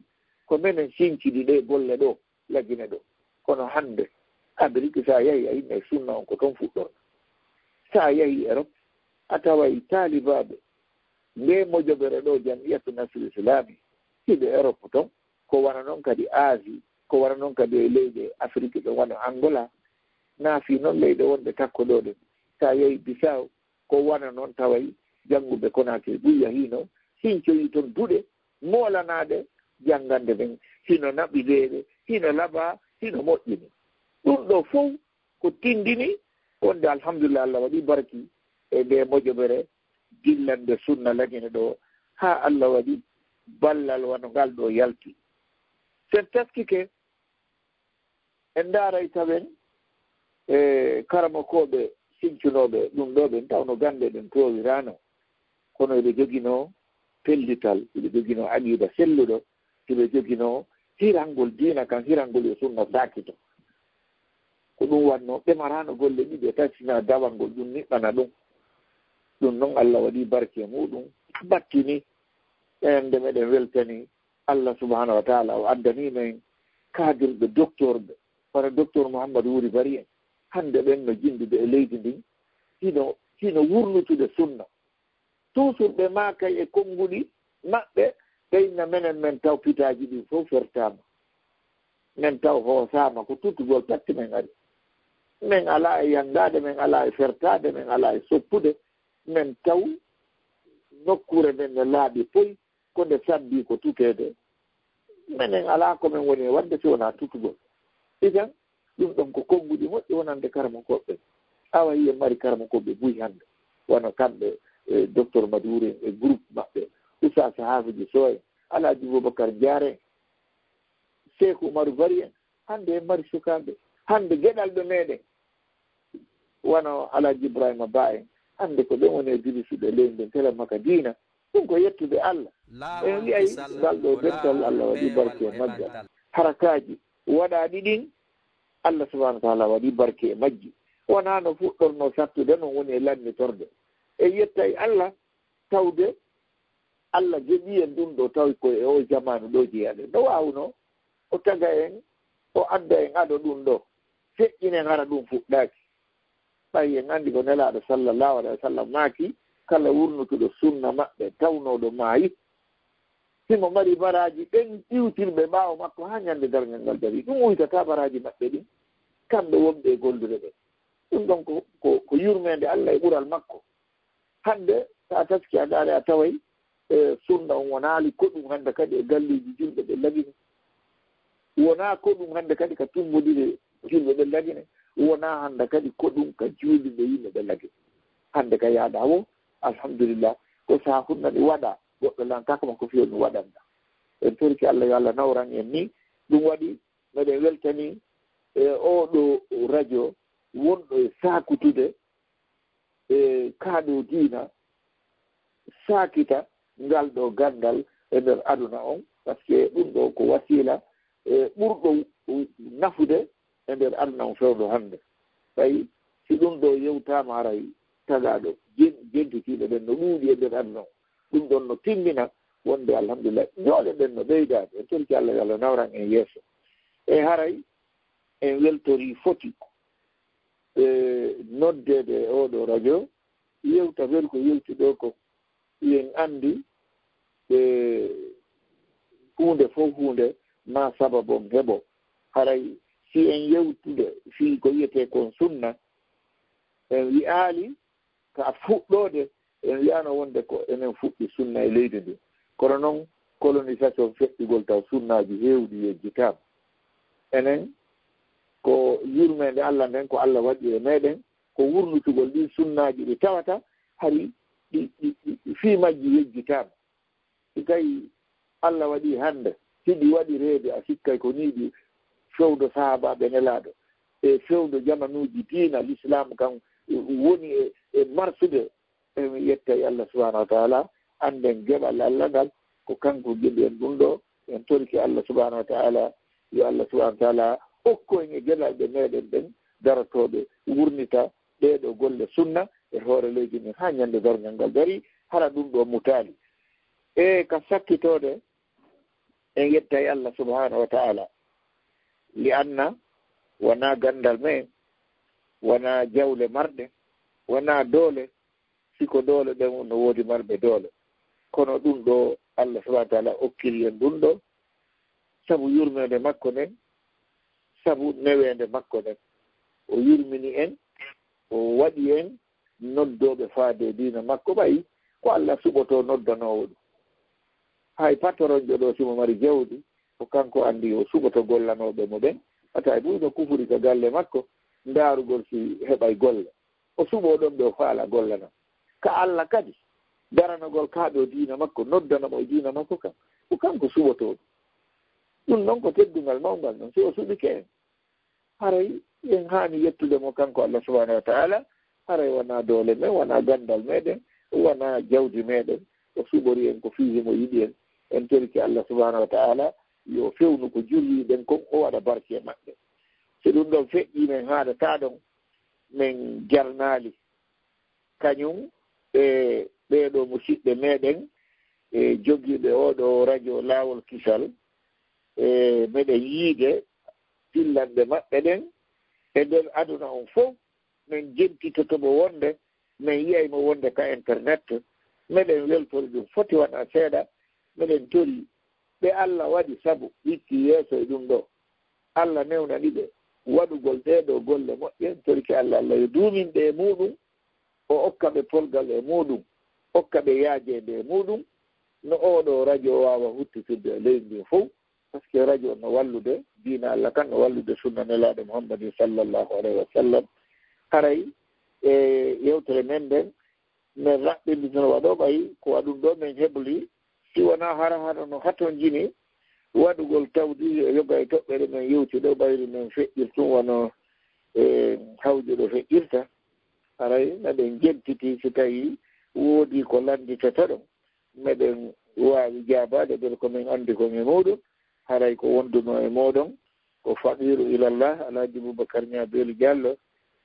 ko menen sinciɗi ɗe golle ɗo lagine ɗo kono hannde Amérique sa yahi a yinne sunna on ko toon fuɗɗorno sa yahi Europe a taway taalibaɓe nde mojoɓere ɗo jamiyatu nasru islami hiɓe Europe toon ko wana noon kadi Asie ko wana noon kadi e leyɗe Afrique ɗo wano Angola naafi noon leyɗe wonɓe takko ɗo ɗen sa yehi Bissau ko wana noon taway jannguɓe Conakry ɓuya hino sincoyi toon duɗe moolanaɗe janngande ɓen hino naɓideɓe hino laaɓa hino moƴƴini ɗum ɗo fof ko tindini wonde alhamdulillah Allah waɗi barki e nde moƴoɓere dillande sunna lagine ɗo ha Allah waɗi ballal wano ngal ɗo yalti sen taskike en daaray tawen e karamokoɓe sincunoɓe ɗum ɗo ɓen tawno gande ɗen towirano kono eɓe jogino pellital eɓe jogino aqida selluɗo eɓe jogino hirangol diina kan hirangol e sunna sakito ko ɗum wanno ɓemarano golle ɗiɗe taccina dawal ngol ɗum niɓɓana ɗum noon Allah waɗi barke muɗum battini en nde meɗen weltani Allah subhanahu wa taala o addani men kaadirɓe docteur ɓe hono docteur Mouhammadou Wuri Bari en hannde ɓen no jindude e leydi ndin hino wurnutude sunna toujours ɓe maakay e konnguɗi maɓɓe ɓeyna menen men taw pitaji ɗi fof fertama men taw hoosama ko tuttugol tatti men ari men ala e yangade men ala e fertade men ala e soppude men taw nokkure men no laaɓi poyi ko nde sabbi ko tutede menen ala komin woni e wadde si wona tutugol igan ɗum ɗon ko konnguɗi moƴƴi wonande karamakoɓɓe awa hiye mari karamakoɓe buy hannde wono kamɓe docteur Madouri e groupe maɓɓe Oussa Sahabuji Soye Alaji Boubacar Diare Cheikh Umaru Bari en hannde en mari sukaaɓe hannde geɗalɓe meɗen wono Alaji Ibrahima Ba en hannde ko ɗen woni e dirisuɗe leydi nden tele maka diina ɗum ko yettude Allah en wiyay ngal ɗo dental Allah waɗi barke e maggal harakaji waɗaɗi ɗin Allah subahanahu wa taala waɗi barke e majji wona no fuɗɗorno sattude noon woni e lammitorde e yettay Allah tawde Allah jeɓi en ɗum ɗo tawi koye o jamanu ɗo jeeyaɗe no wawno o taga en o adda en aɗo ɗum ɗo feƴƴinen hara ɗum fuɗɗaki ɓay en anndi ko nelaaɗo sallllahu alayhi wa sallam maaki kala wurnutuɗo sunna maɓɓe tawnooɗo maayi simo mari baraji ɓen ƴiwtirɓe ɓaawo makko haa ñannde darngal ngal dari ɗum uytata baraji maɓɓe ɗin kamɓe wonɓe e gollude ɓe ɗum ɗon ko yurmeende Allah e ɓural makko hannde so a taski a daare a taway sunna on wonaali ko ɗum hannde kadi e galleeji julɓe ɓe lagine wonaa ko ɗum hannde kadi ka tumbodire julɓe ɓe lagine wonaa hannde kadi ko ɗum ka juulinde yimɓe ɓe lagine hannde ka yaaɗa wo alhamdulillah ko sahaa hunnaɗe waɗa goɗɗo lantakoma ko fiyo mi waɗanta en torki Allah yo Allah nawran en ni ɗum waɗi meɗen weltani e oɗo radio wonɗo e sakutude e kaaɗo diina sakita ngal ɗo gandal e nder aduna on par ce que ɗum ɗo ko wasila ɓurɗo nafude e nder aduna on fewɗo hannde tawi si ɗum ɗo yewtama haray tagaɗo jentitiɗo ɗen no ɗuuɗi e nder aduna on ɗum ɗon no timmina wonde alhamdulillah jooɗe ɗen no ɓeydade en torki Allah yo Allah nawran en yeeso e haray en weltori foti noddede oɗo radio yewta wer ko yewti ɗo ko yen anndi hunde fof hunde ma sababon heɓo haray si en yewtude fii ko wiyete kon sunna en wi'aali ka fuɗɗode en wiyano wonde ko enen fuɗɗi sunna e leydi ndi kono noon colonisation feƴƴugol taw sunnaji heewɗi yejjitaama enen ko yurmede Allah nden ko Allah waɗi e meɗen ko wurnutugol ɗin sunnaji ɗi tawata hari ɗi fii majji yejjitaama si tawi Allah waɗi hannde hiɗi waɗi reede a sikkay ko niiɗi fewdo sahabaɓe nelaaɗo e fewdo jamanuuji diina l'islam kan woni e marsude emi yetta e Allah subahanahu wa taala annden geɓal Allah ngal ko kanko geɓi en ɗum ɗo en torki Allah subahanahu wa taala yo Allah subahanahu wa taala hokku en e geɗalɓe meɗen ɗen darotooɓe wurnita ɗeɗo golle sunna e hoore leydi men haa ñannde darngal ngal dari hara ɗum ɗo mutaali e ka sakkitoode en yetta e Allah subahanahu wa taala li anna wona gandal men wona jawle marɗe wona doole siko doole ɗen no woodi marɓe doole kono ɗum ɗo Allah subahana wa taala okkiri en ɗum ɗo sabu yurmede makko nden sabu newende makko nden o yurmini en o waɗi en noddoɓe faade diina makko ɓayi ko Allah suɓoto noddanowo ɗum hay pattoronjo ɗo simo mari jawdi ko kanko andi o suɓoto gollanoɓe mo ɓen ata ɓuyno kufuri ko galle makko ndaarugol si heɓay golle o suɓo ɗon ɓe o faala gollana ka Allah kadi daranogol kaaɗo diina makko noddanamo e diina makko kam ko kanko suɓotoɗo ɗum noon ko teddungal mawgal noon si o suɓike en haray en haani yettude mo kanko Allah subahanahu wa taala haray wona doole men wona gandal meɗen wona jawdi meɗen o suɓori en ko fiihimo yiɗi en en toriki Allah subahanahu wa taala yo fewnu ko juryiɗen kon o waɗa barke e maɓɓe so ɗum ɗon feƴƴi men haɗata ɗon min jarnaali kañum e ɓeeɗo musidɓe meɗen e jogiiɓe oɗo radio laawol kisal e meɗen yiide fillanɓe maɓɓe ɗen e nder aduna on fof min jentitotomo wonde min yiyaymo wonde ka internet meɗen weltori ɗum foti waɗa seeɗa meɗen tori ɓe Allah waɗi sabu hikki yeeso e ɗum ɗo Allah newnani ɓe waɗugol ɗeɗo golle moƴƴen torki Allah Allah yo duuminɗe e muɗum o okka ɓe polgal e muɗum okka ɓe yaajede e muɗum no oɗo radio wawa huttitudde e leydi ndi fof par ce que radio no wallude diina Allah kan no wallude sunna nelaɗo Muhammadin sallllahu alayhi wa sallam haray e yewtere men nden min raɓɓindi no waɗo ɓayi ko waɗum ɗo min heɓli si wona hara no haton jini waɗugol tawdi e yoga e toɓɓere men yewti ɗo ɓayri men feƴƴirtum wono hawju ɗo feƴƴirta haray meɗen jettiti so tawi woodi ko landitata ɗon meɗen waawi jaabade ɓer komin anndi kon e muɗum haray ko wonduno e moɗon ko faqiru ilallah alhaji boubacar ñabeli diallo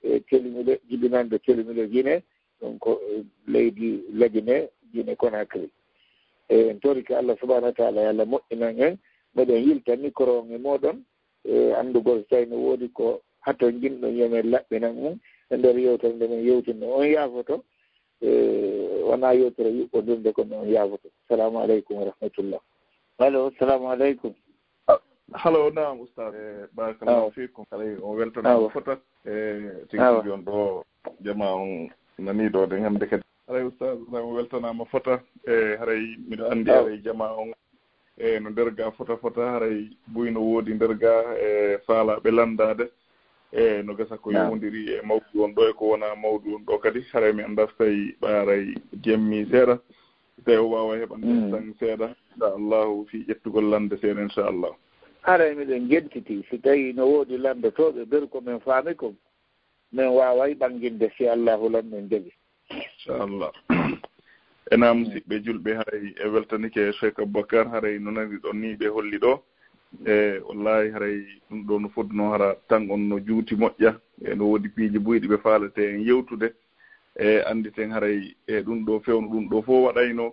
e telimiɗo jibinande telimiɗo guine ɗum ko leydi lagine guine conacry en toriki allah subahanahu wa taala yo allah moƴƴinan en meɗen yilta micro on e moɗon e anndugol so tawi no woodi ko hato jinɗon yomen laɓɓinan mum e nder yewtere nde men yewtinno on yaafoto wona yewtere yuɓɓodurde ko noon yaafoto assalamu aleykum wa rahmatullah allo assalamu aleykum halo naam oustad barakallahu fikum alay on weltanama fota tigi on ɗo jama on naniɗo de hande kadi haray oustad on weltanama fota haray miɗo anndi haray jama on no nder ga fota haray buyno woodi nder ga faalaɓe landade no gasa ko yowdiri e mawdu on ɗo e ko wona mawdu on ɗo kadi haray mi annda so tawi ɓaaray jemmi seeɗa tawi o wawa heɓande tan seeɗa inchallahu fi ƴettugol lande seeɗa inchallahu haray miɗen gentiti so tawi no woodi landotoɓe ɓer ko min faami ko min waway ɓanginde si allahu lan min jogi inchallah ena musidɓe julɓe haray e weltanike cheikh aboubacar haray no nani ɗon ni ɓe holli ɗo wallahi haray ɗum ɗo no fodno hara tan on no juuti moƴƴa e no woodi piiji buyɗi ɓe faalete en yewtude e annditen haray e ɗum ɗo fewno ɗum ɗo fof waɗayno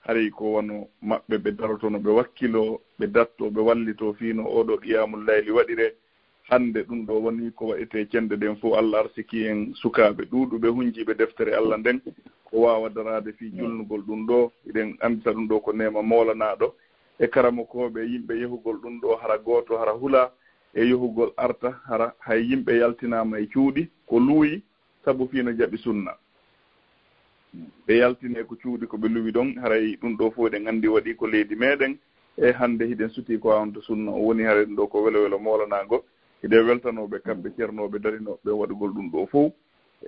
haray ko wano maɓɓe ɓe darotono ɓe wakkilo ɓe datto ɓe wallito fiino oɗo qiyamul layli waɗire hannde ɗum ɗo woni ko waɗete cende ɗen fof allah arsiki en sukaaɓe ɗuuɗuɓe hunjiɓe deftere allah nden ko waawa darade fii julnugol ɗum ɗo eɗen anndita ɗum ɗo ko nema mawlanaaɗo e karamokoɓe yimɓe yehugol ɗum ɗo hara gooto hara hula e yehugol arta hara hay yimɓe yaltinama e cuuɗi ko luuyi sabu fiino jaɓi sunna ɓe yaltine ko cuuɗi ko ɓe luwi ɗon haray ɗum ɗo fof eɗen anndi waɗi ko leydi meɗen e hannde hiɗen suti ko awnto sunna o woni haray ɗum ɗo ko welo welo moolanago hiɗen weltanoɓe kamɓe ceernoɓe darinoɓe waɗugol ɗum ɗo fof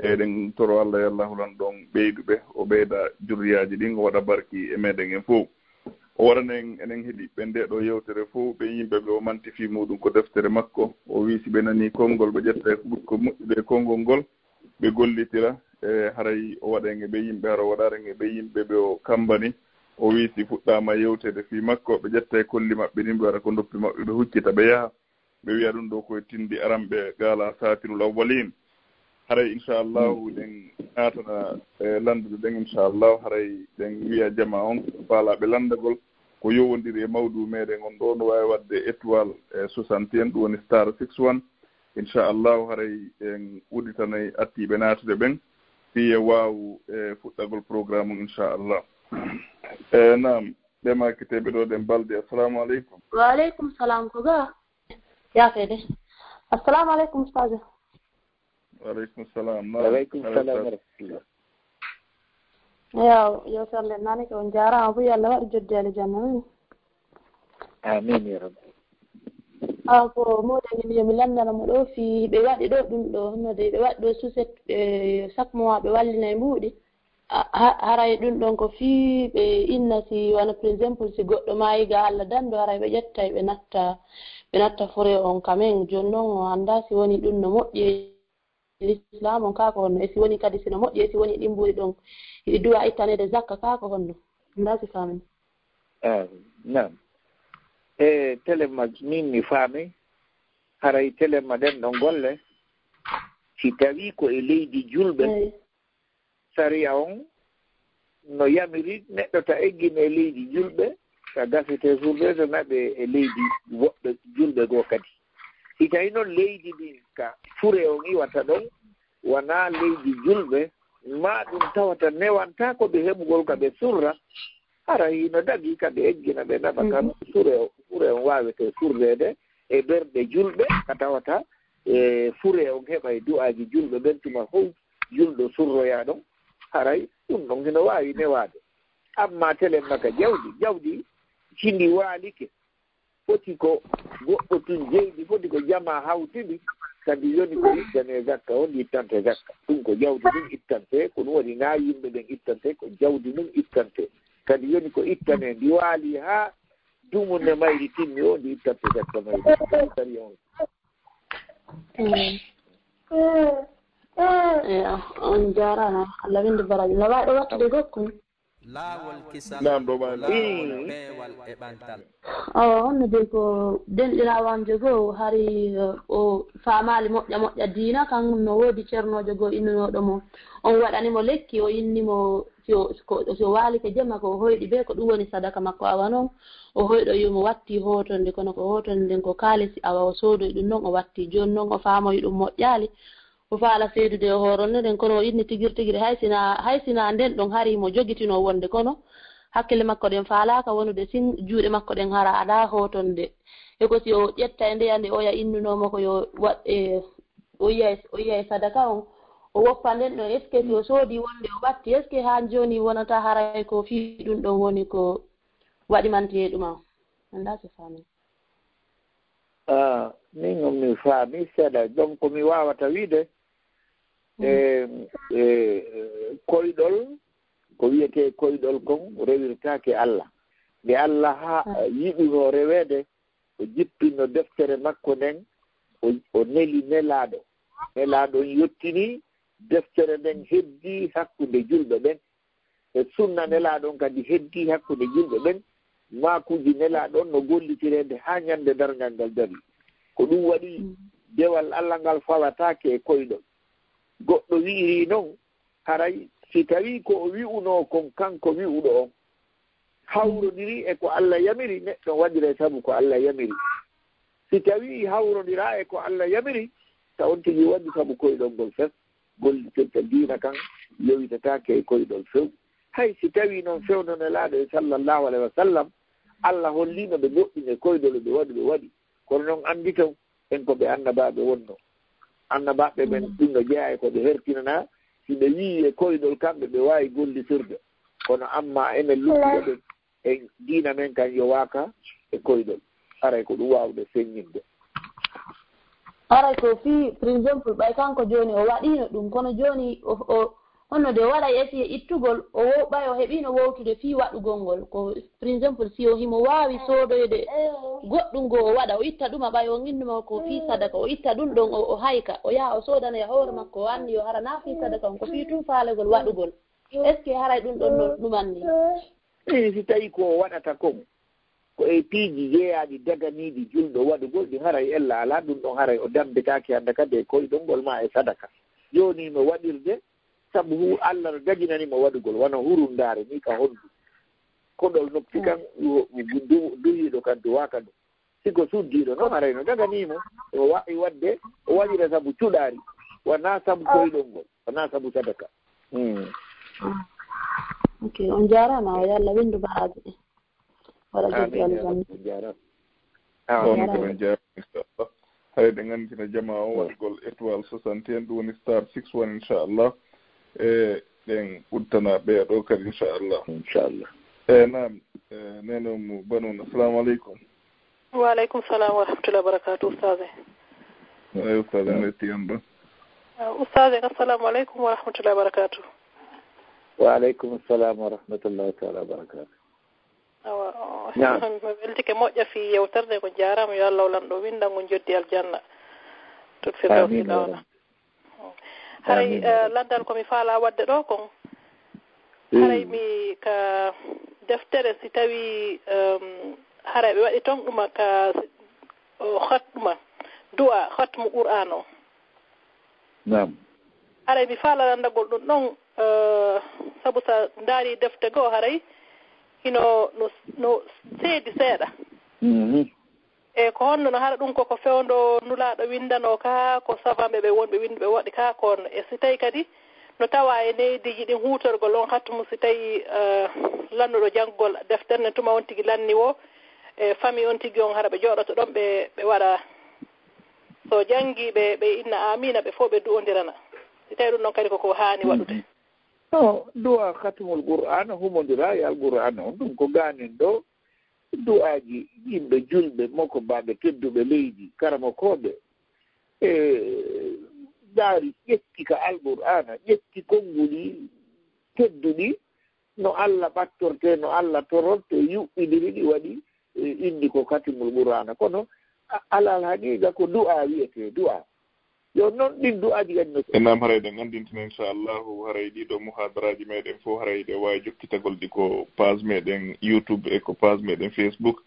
eɗen toro allah e allahulan ɗon ɓeyduɓe o ɓeyda jurriyaji ɗin o waɗa barki e meɗen en fof o waɗana en enen heeɗi ɓe nde ɗo yewtere fof ɓe yimɓe ɓe o mantifi muɗum ko deftere makko o wiisi ɓe nani konngol ɓe ƴetta ko moƴƴude e konngol ngol ɓe gollitira e haray o waɗa en e ɓe yimɓe hara waɗara en e ɓe yimɓe ɓe o kambani o wiisi fuɗɗama yewtede fi makko ɓe ƴetta e kolli maɓɓe ɗin ɓe waɗa ko doppi maɓɓe ɓe huccita ɓe yaha ɓe wiya ɗum ɗo koye tindi aranɓe gaala satirul awwalin haray inchallahu ɗen natana e landude ɗen inchallahu haray ɗen wiya jama on faalaɓe landagol ko yowodiri e mawdu meɗen on ɗo no wawi wadde étoile 61 ɗum woni star 61 inchallahu haray en uɗitanay attiɓe natude ɓen fiye wawu e fuɗɗagol programme um inchallah nam ɓemaketeɓe ɗo ɗen balde assalamu aleykum waaleykum salam ko ga yafede assalamu aleykum stage waaleykum salam waaleykum salam wa rahmatullah yo serne nani ko on jarama fo yo allah waɗi joddele janna amin ya rabbi ko moɗen yomi landana mo ɗo fi ɓe waɗi ɗo ɗum ɗo node ɓe waɗi ɗo suset chaque mois ɓe wallina e mbuuɗi haray ɗum ɗon ko fii ɓe inna si wona par exemple si goɗɗo mayiga Allah dando haray ɓe ƴettay ɓe natta forêt on quand même joni noon o annda si woni ɗum no moƴƴi l'islam on kako honno e si woni kadi sino moƴƴi e si woni ɗimbuɗi ɗon hiɗi duwa ittanede zakka kako honno annda si famin nam e téléma min mi faami haray téléma ɗen ɗon golle si tawi ko e leydi julɓe sariya on no yamiri neɗɗo ta eggine e leydi julɓe ta gafete fulɓe to naɓe e leydi woɓɓe julɓe goo kadi si tawi noon leydi ɗin ka fure on iwata ɗon wona leydi julɓe ma ɗum tawata newanta ko ɓe heɓugol ka ɓe surra hara hino dagi ka ɓe eggina ɓe naɓa kam fure on wawete surrede e ɓerɗe julɓe ka tawata e fure on heɓa e du'aji julɓe ɓen tuma fof julɗo surroya ɗon haray ɗum ɗon hino wawi newade amma telen maka jawdi cindi waalike foti ko goɗɗo tun jeydi foti ko jama hawtiɗi kadi yoni ko ittane zakka on ittante zakka ɗum ko jawdi ɗum ittante ko ɗum waɗi na yimɓe ɓen ittante ko jawdi ɗum ittante kadi yoni ko ittane ndi waali ha dumunde mayri timmi o ndi ittatte sakka mayri tari on on jarama Allah windi baraji no waɗo wattude gokkon laawol kisal Naam ɗo ɓawi laawol peewal e ɓantal honno de ko denɗirawamjo goo hari o faamali moƴƴa diina kan no woodi ceernojo goo innunoɗo mo on waɗanimo lekki o innimo so waalike jemma ko hoyɗi be ko ɗum woni sadaka makko awa noon o hoyɗo yimo watti hotonde kono ko hotonde nden ko kaalisi awa o soodoy ɗum noon o watti joni noon o faamoyi ɗum moƴƴaali o faala seedude o horonno nden kono o inni tigiri haysina nden ɗon hari mo jogitino wonde kono hakkille makko ɗen faalaka wonude sin juuɗe makko ɗen hara aɗa hotonde eko si o ƴetta e ndeyande oya innunomo ko yo waɗ o yiyay sadaka on o woppa nden ɗon est ce que si o soodi wonde o watti est ce que ha joni wonata haray ko fii ɗum ɗon woni ko waɗimante ɗuma anda so faami min on mi faami seeɗa donc mi wawata wiide koyɗol ko wiyete koyɗol kon rewirtake Allah nde Allah ha yiɗino rewede o jippinno deftere makko nden o neli nelaɗo on yettini deftere nden heddi hakkude julɓe ɓen e sunna nelaɗon kadi heddi hakkude julɓe ɓen makuji nelaɗon no gollitirede ha ñande dargal ngal dari ko ɗum waɗi dewal Allah ngal fawatake e koyɗol goɗɗo wi'iri noon haray si tawi ko o wi'uno kon kanko wi'uɗo on hawrodiri e ko Allah yamiri neɗɗo waɗire sabu ko Allah yamiri si tawi hawrodira e ko Allah yamiri ta on tigi waɗi sabu koyɗol ngol fes gollitirta diina kan yowitatake e koyɗol few hay si tawi noon fewnonelaaɗo e sallllahu alayhi wa sallam Allah hollino ɓe moƴƴine koyɗol ɓe waɗi kono noon anndi ton en ko ɓe annabaɓe wonno annabaɓe ɓen ɗum no jeeya e ko ɓe hertinana si ɓe wii e koyɗol kamɓe ɓe wawi gollitirde kono amma enen luttuɓe e diina men kan yo waaka e koyɗol aray ko ɗum wawde feññinde aray ko fii par exemple ɓay kanko joni o waɗino ɗum kono joni honno de waɗa essaye ittugol o ɓay o heeɓino wowtude fii waɗugol ngol ko par exemple si o himo wawi soodoyde goɗɗum goo o waɗa o itta ɗum a ɓay o innuma ko fii sadaka o itta ɗum ɗon o hayka o yaha o soodana e hoore makko o anndi o harana fii sadaka on ko fii tum faalegol waɗugol est ce que haray ɗum ɗon ɗumanni si tawi ko waɗata kon ko e piiji jeeyaɗi daganiɗi julɗo waɗugol ɗi haray ella ala ɗum ɗon haray o dambitaki hannde kadi e koyɗol ngol ma e sadaka joni no waɗirde sabu Allah no daginanimo waɗugol wona hurundare ni ka hondu koɗol noppi kan duhiɗo kan duwaka ɗum siko suddiɗo noon haray no daganimo o wawi wadde o waɗira sabu cuɗari wona sabu koyɗol ngol wona sabu sadaka ok on jarama o yalla windu baraji ɗe waɗa jarama on koɓen jarama inchallah hay ɗe gandina jama o waɗgol étoile 61 ɗum woni star 61 inchallah e ɗen ɓuttana ɓeeɗo kadi inchallah nam neno mo banon assalamu aleykum waaleykum salam wa rahmatullah wa barakatuh ustade eyi ustade en retti on ɗon ustade assalamu aleykum wa rahmatullah wa barakatuh waaleykum salam wa rahmatullahi taala wa barakatuh awa mi weltike moƴƴa fi yewterde ko jarama yo Allah lanɗo winda ngo joddi aljanna tot firdawsi lawna haray landal komi faala wadde ɗo kon haray mi ka deftere si tawi haray ɓe waɗi ton ɗuma ka hatɗuma du'a hatmu qur'an o nam haray mi faala landagol ɗum ɗon sabu sa ndaari defte goo haray hino no seedi seeɗa e ko honno no hara ɗum koko fewndo nulaaɗo windano ka ko savanɓe ɓe wonɓe windɓe waɗi ka kono e si tawi kadi no tawa e neydiji ɗin huutorgol on hattumu si tawi lannuɗo janggol deftere ne tuma on tigi lanni o e famille on tigi on hara ɓe jooɗoto ɗon ɓe waɗa so janngi ɓe inna amina ɓe fof ɓe du'ondirana si tawi ɗum noon kadi koko haani waɗude no du'a khatmul qur'ana humodira e alqur'ana on ɗum ko ganen ɗo du'aji yimɓe julɓe moko mbaɓe tedduɓe leydi karamokoɓe e daari ƴetti ka alqur'ana ƴetti konnguli tedduɗi no Allah ɓattorte no Allah tororte yuɓɓidiri ɗi waɗi indi ko katimul qur'ana kono alal haqiqa ko du'a wiyete du'a yo noon ɗin du'aji ganno enam harayde gandinten inchallahu harayɗi ɗo muhadaraji meɗen fof harayde wawi jokkitagol ɗi ko page meɗen YouTube e ko page meɗen Facebook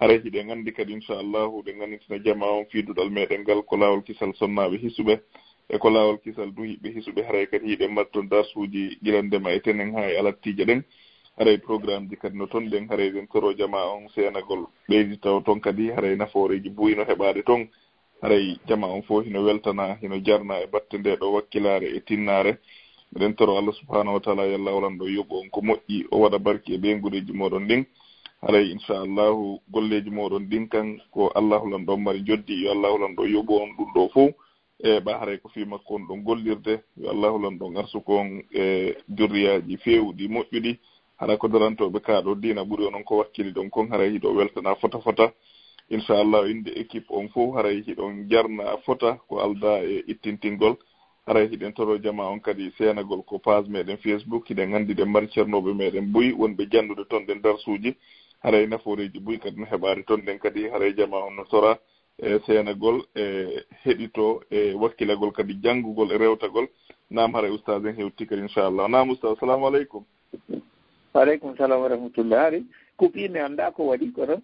haray hiɗe gandi kadi inchallahu ɗe gandintina jama on fiiduɗal meɗen ngal ko lawol kisal sonnaɓe hisuɓe e ko lawol kisal duhiɓe hisuɓe haray kadi hiɗe mbatton darsuji gilandema e tenen ha e alattije ɗen haray programme ji kadi no toon ɗen haray ɗen toro jama on senagol ɓeydi taw toon kadi haray nafooreji buyno heɓade toon haray jama on fof hino weltana hino jarna e batte nde ɗo wakkilare e tinnare miɗen toro Allah subhanahu wa taala yallah walanɗo yoɓo on ko moƴƴi o waɗa barki e ɓeygudeji moɗon ɗin haray inchallahu golleji moɗon ɗin kan ko Allah hulanɗo mari joddi yo Allah hulanɗo yoɓo on ɗum ɗo fof e ɓa haray ko fi makko on ɗon gollirde yo Allah hulanɗo arsuko on e durriyaji fewɗi moƴƴuɗi hara ko darantoɓe kaaɗo dina ɓuuri onon ko wakkili ɗon kon haray hiɗo weltana fota inchallah inde équipe on fof haray hiɗon jarna fota ko alda e ittintingol haray hiɗen toro jama on kadi senagol ko page meɗen Facebook hiɗen andi ɗen mari ceernoɓe meɗen buy wonɓe jandude toon ɗen darsuji haray nafooreji buy kadi no heɓade toon ɗen kadi haray jama on no tora e senagol e heɗito e wakkilagol kadi janggugol e rewtagol nam haray oustaz en hewti kadi inchallah nam oustaz assalamu aleykum waaleykum salam wa rahmatullah ari kupine anda ko waɗi kono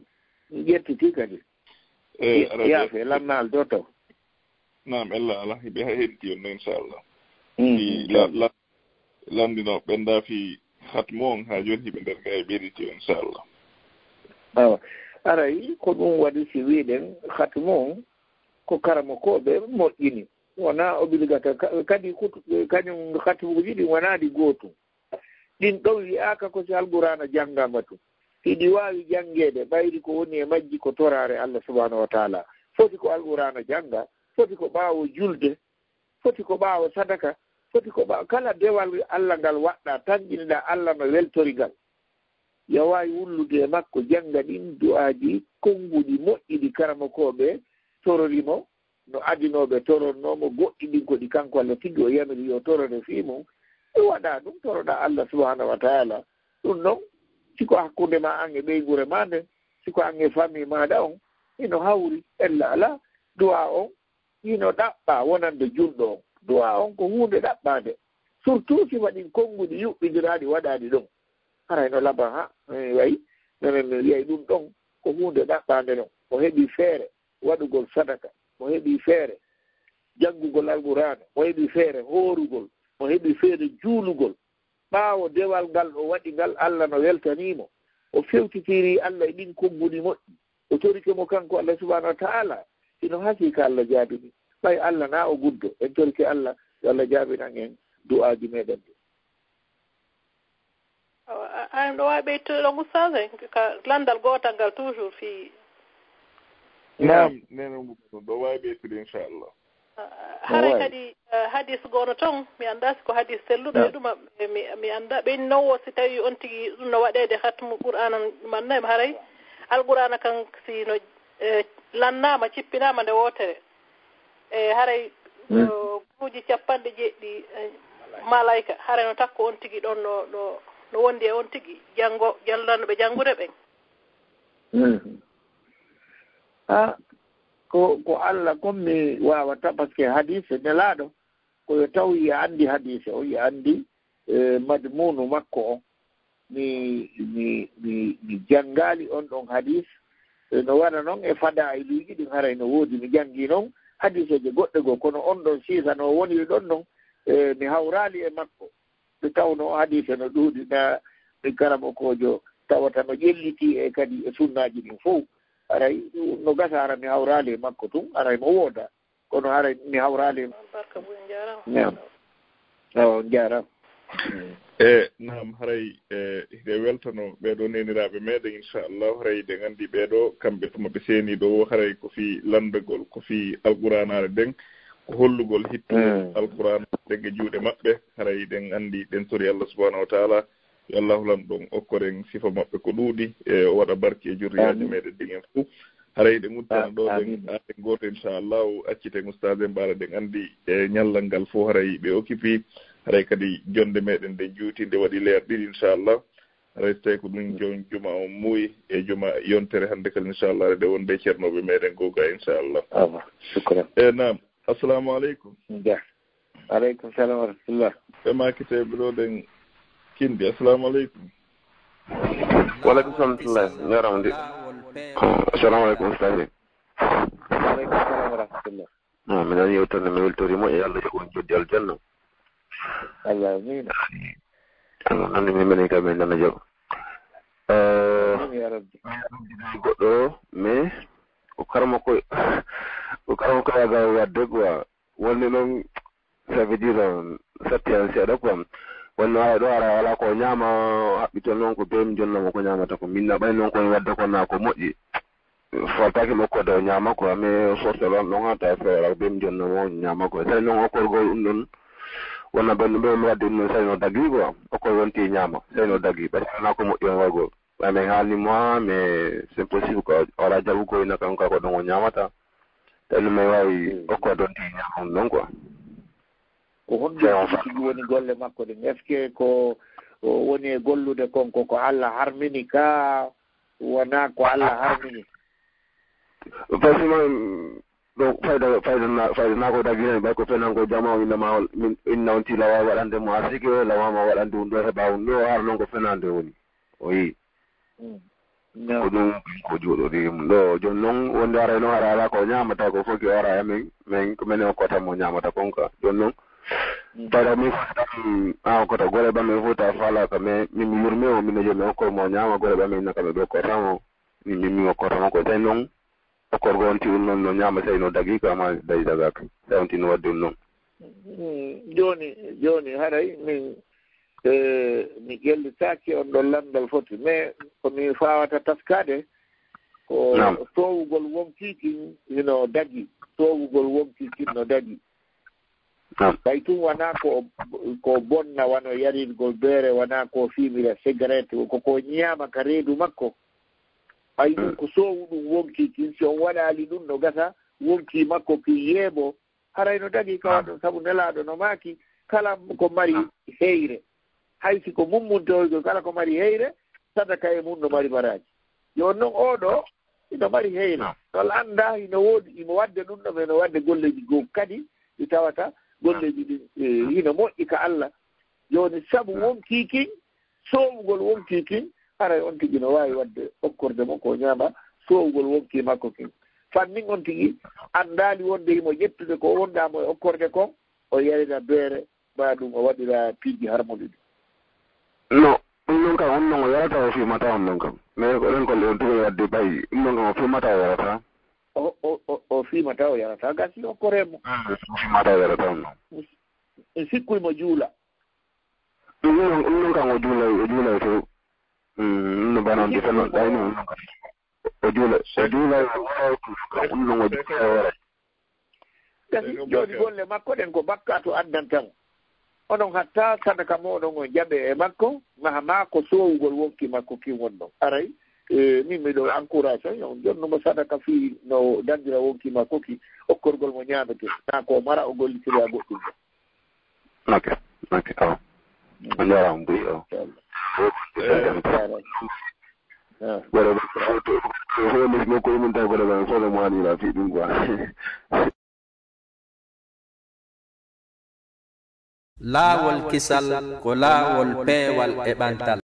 ƴettiti kadi yaafe lannal do taw nam ella ala hiɓe ha heɗiti on no inchallah landino ɓenda fi hatmo on ha joni hiɓe nder ga e ɓeɗiti on inchallah awa aray ko ɗum waɗi si wiɗen hatmo on ko karamokoɓe moƴƴini wona obligata kadi kañum hatmuji ɗi wonaɗi gootum ɗin ɗon wiyaka ko si alqur'ana janggama tum hiɗi wawi janggede ɓayri ko woni e majji ko torare Allah subhanahu wa taala foti ko alqur'ana jangga foti ko ɓaawo julde foti ko ɓaawo sadaka foti ko ɓaawo kala dewal Allah ngal waɗɗa tanƴiniɗa Allah no weltorigal yo wawi wullude e makko jangga ɗin du'aji konnguɗi moƴƴiɗi karamokoɓe tororimo no adinoɓe toronnomo goɗɗi ɗin koɗi kanko Allah tigui o yamiri yo torore fimum e waɗa ɗum toroɗa Allah subhanahu wa taala ɗum noon siko hakkunde ma an e ɓeygure ma nden siko an e famille maɗa on ino hawri ella ala du'a on ino ɗaɓɓa wonande julɗo on du'a on ko hunde ɗaɓɓade surtout si waɗin konnguɗi yuɓɓidiraɗi waɗaɗi ɗon hara ino laban ha wayi nonen mi wiyay ɗum ɗon ko hunde ɗaɓɓade ɗon o heɓi feere waɗugol sadaka mo heɓi feere janngugol alqur'ana mo heɓi feere hoorugol mo heɓi feere juulugol ɓaawo dewal ngal o waɗi ngal Allah no weltanimo o fewtitiri Allah e ɗin konnguɗi moƴƴi o torike mo kanko Allah subhanahu wa taala sino hasi ka Allah jaabini ɓay Allah na o guddo en torike Allah yo Allah jaabinan en du'aji meɗen ɗi an ɗo wawi ɓeytoɗo oustaz en ka landal gotal ngal toujours fi nam neno ɗo wawi ɓeytude inchallah haray kadi hadis gono toon mi annda siko hadis selluɗo e ɗuma mi annda ɓen nowo si tawi on tigi ɗum no waɗede hatmu qur'ana manna haray alqur'ana kan sino lannama cippinama nde wotere e haray guuji capanɗe jeeɗɗi malayka haray no takko on tigi ɗon no wondi e on tigi jallanɓe janngude ɓen ko Allah comme mi wawata par ce que hadise nelaɗo koyo taw yi andi hadise o yi andi madmunu makko on mi janngali on ɗon hadise no waɗa noon e fada iluji ɗin haray no woodi mi janngi noon hadise je goɗɗe goo kono on ɗon siisa no woniri ɗon noon mi hawrali e makko ɓe tawno hadise no ɗuuɗi na mi karamo kojo tawata no ƴelliti e kadi e sunnaji ɗin fof aray no gasa ara mi hawrali e makko tun aray mo wooda kono aray mi hawrali jaram nam haray hiɗe weltano ɓeɗo neniraɓe meɗen inchallah haray ɗen andi ɓeɗo kamɓe tomaɓe seeni ɗo haray ko fi landagol ko fi alquranare ɗen ko hollugol hittude alquran ɗegge juuɗe maɓɓe haray ɗen andi ɗen tori Allah subhanahu wa taala yo Allah hulan ɗon okkoren sifa maɓɓe ko ɗuuɗi e o waɗa barki e jurriyaji meɗen ɗin en fou haray ɗe guttana ɗo ɗen aɗen goto inchallahu acciten oustade en mbaɗa ɗen andi e ñallal ngal fof haray ɓe occupi haray kadi jonde meɗen nde juuti nde waɗi leer ɗiɗi inchallah reste ko ɗum juma o muuyi e juma yontere hannde kala inchallah de wonde ceernoɓe meɗen goga inchallah shukran naam assalamu aleykum aleykum salam wa rahmatullah ɓe makite biloɗen kindi assalamu aleykum waleykum salamtullah jaramde assalamu aleykum ustaji aleykum salam wa rahmatullah mi nani yewtande mi weltorimo e Allah jogon joddi aljanna allah amina nandi mi menen kam min nana jaɓa ya rabbi goɗɗo mais ko karma ko yaga wadde quoi wonde noon ça veut dire satti an seeɗa quoi wonno ara ɗo ara wala ko ñaama haɓɓitol noon ko bemi jonnamo ko ñamata ko minna ɓay noon koye wadde ko na ko moƴƴi fortaki mokkode o ñaama quoi mais force ɗon ɗon ata fewara bemi jonnamo ñaama quoi sani noon okkolgol ɗum ɗon wonna ɓenɗo ɓe mi wadde ɗum ɗon sani no dagui quoi okkol wonti ñaama sani no dagui par ce que na ko moƴƴi on wargol amin haalni moi mais c'est possible quoi wala jaɓugoy nakan ka ko ɗon o ñamata tani may wawi okkode on ti ñaama ɗum ɗon quoi ko honɗum woni golle makko ɗin est ce que ko woni e gollude konko ko Allah harmini ka wona ko Allah harmini par ce que donc fayda nako dagui ɓay ko fenanko jama innama inna on ti lawa waɗande mo asiki lawama waɗande ɗum ɗo heɓa ɗum ɗo har noon ko fenande woni o yi ko ɗum ko juuɗori ɗo joni noon wonde ara noon ara ala ko ñamata ko fof ki ara min ko minen o kota mo ñamata kon ka joni noon fayda min fotam an kota gole ɓamen fota fala ka mais min mi yurmi o mine jomi okko mo ñama gole ɓamen nakame ɓe kotamo min o kotamo ko tawi noon okkorgo on ti ɗum noon no ñama tawi no dagui kama dayi dagaka tawi on ti no wadde ɗum noon joni haray min mi ƴellitaki on ɗon landal foti mais komi fawata taskade ko towugol wonkikin no dagui towugol wonkikin no dagui ɓay tum wona ko bonna wano yarirgol beere wona ko fimira cigarette koko ñaama ka reedu makko ɓay ɗum ko sowu ɗum wonkikin si on waɗali ɗum no gasa wonki makko ki yeeɓo haray no dagui kawa ɗon saabu nelaɗo no maaki kala ko mari heyre haysi ko mummuntoygo kala ko mari heyre sadaka e mum no mari baraji joni noon oɗo ino mari heyre tol anda ino woodi imo wadde ɗum ɗo ɓe no wadde golleji goo kadi ɗi tawata golleji ɗi hino moƴƴi ka Allah joni saabu wonkikin sowugol wonkikin haray on tigui no wawi wadde okkorde mo ko ñaama sowugol wonki makko kin fannin on tigui andali wonde himo ƴettude ko wondamo e okkorde kon o yarina beere ma ɗum o waɗira piiji harmoɗiɗi non ɗum noon kam on noon o yarata o fimata on noon kam mais ko ɗen kolle on tigi wadde ɓayi ɗum noon kam o fimata o yarata o fimata o yarata gasi okkoremo o fimata o yarata on noon sikkuymo juula ɗum noon kam o juulay to ɗum no banande tan ɗayni on noon kam o juulay ɗum noon o juulay o waray gasi joni golle makko ɗen ko bakka to addantamo onon hatta sadaka moɗon o jaɓe e makko mahama ko sowugol wonki makko kin wonɗon aray min miɗo encourage on jonnumo sadaka fi no dandira wonki makko ki okkorgol mo ñamete na ko mara o gollitiri a goɗɗum ok aw o jaram buy o goɗe mo koye mum taw goɗe ɓe sono mo anira fi ɗum quoi laawol kisal ko laawol peewal e ɓantal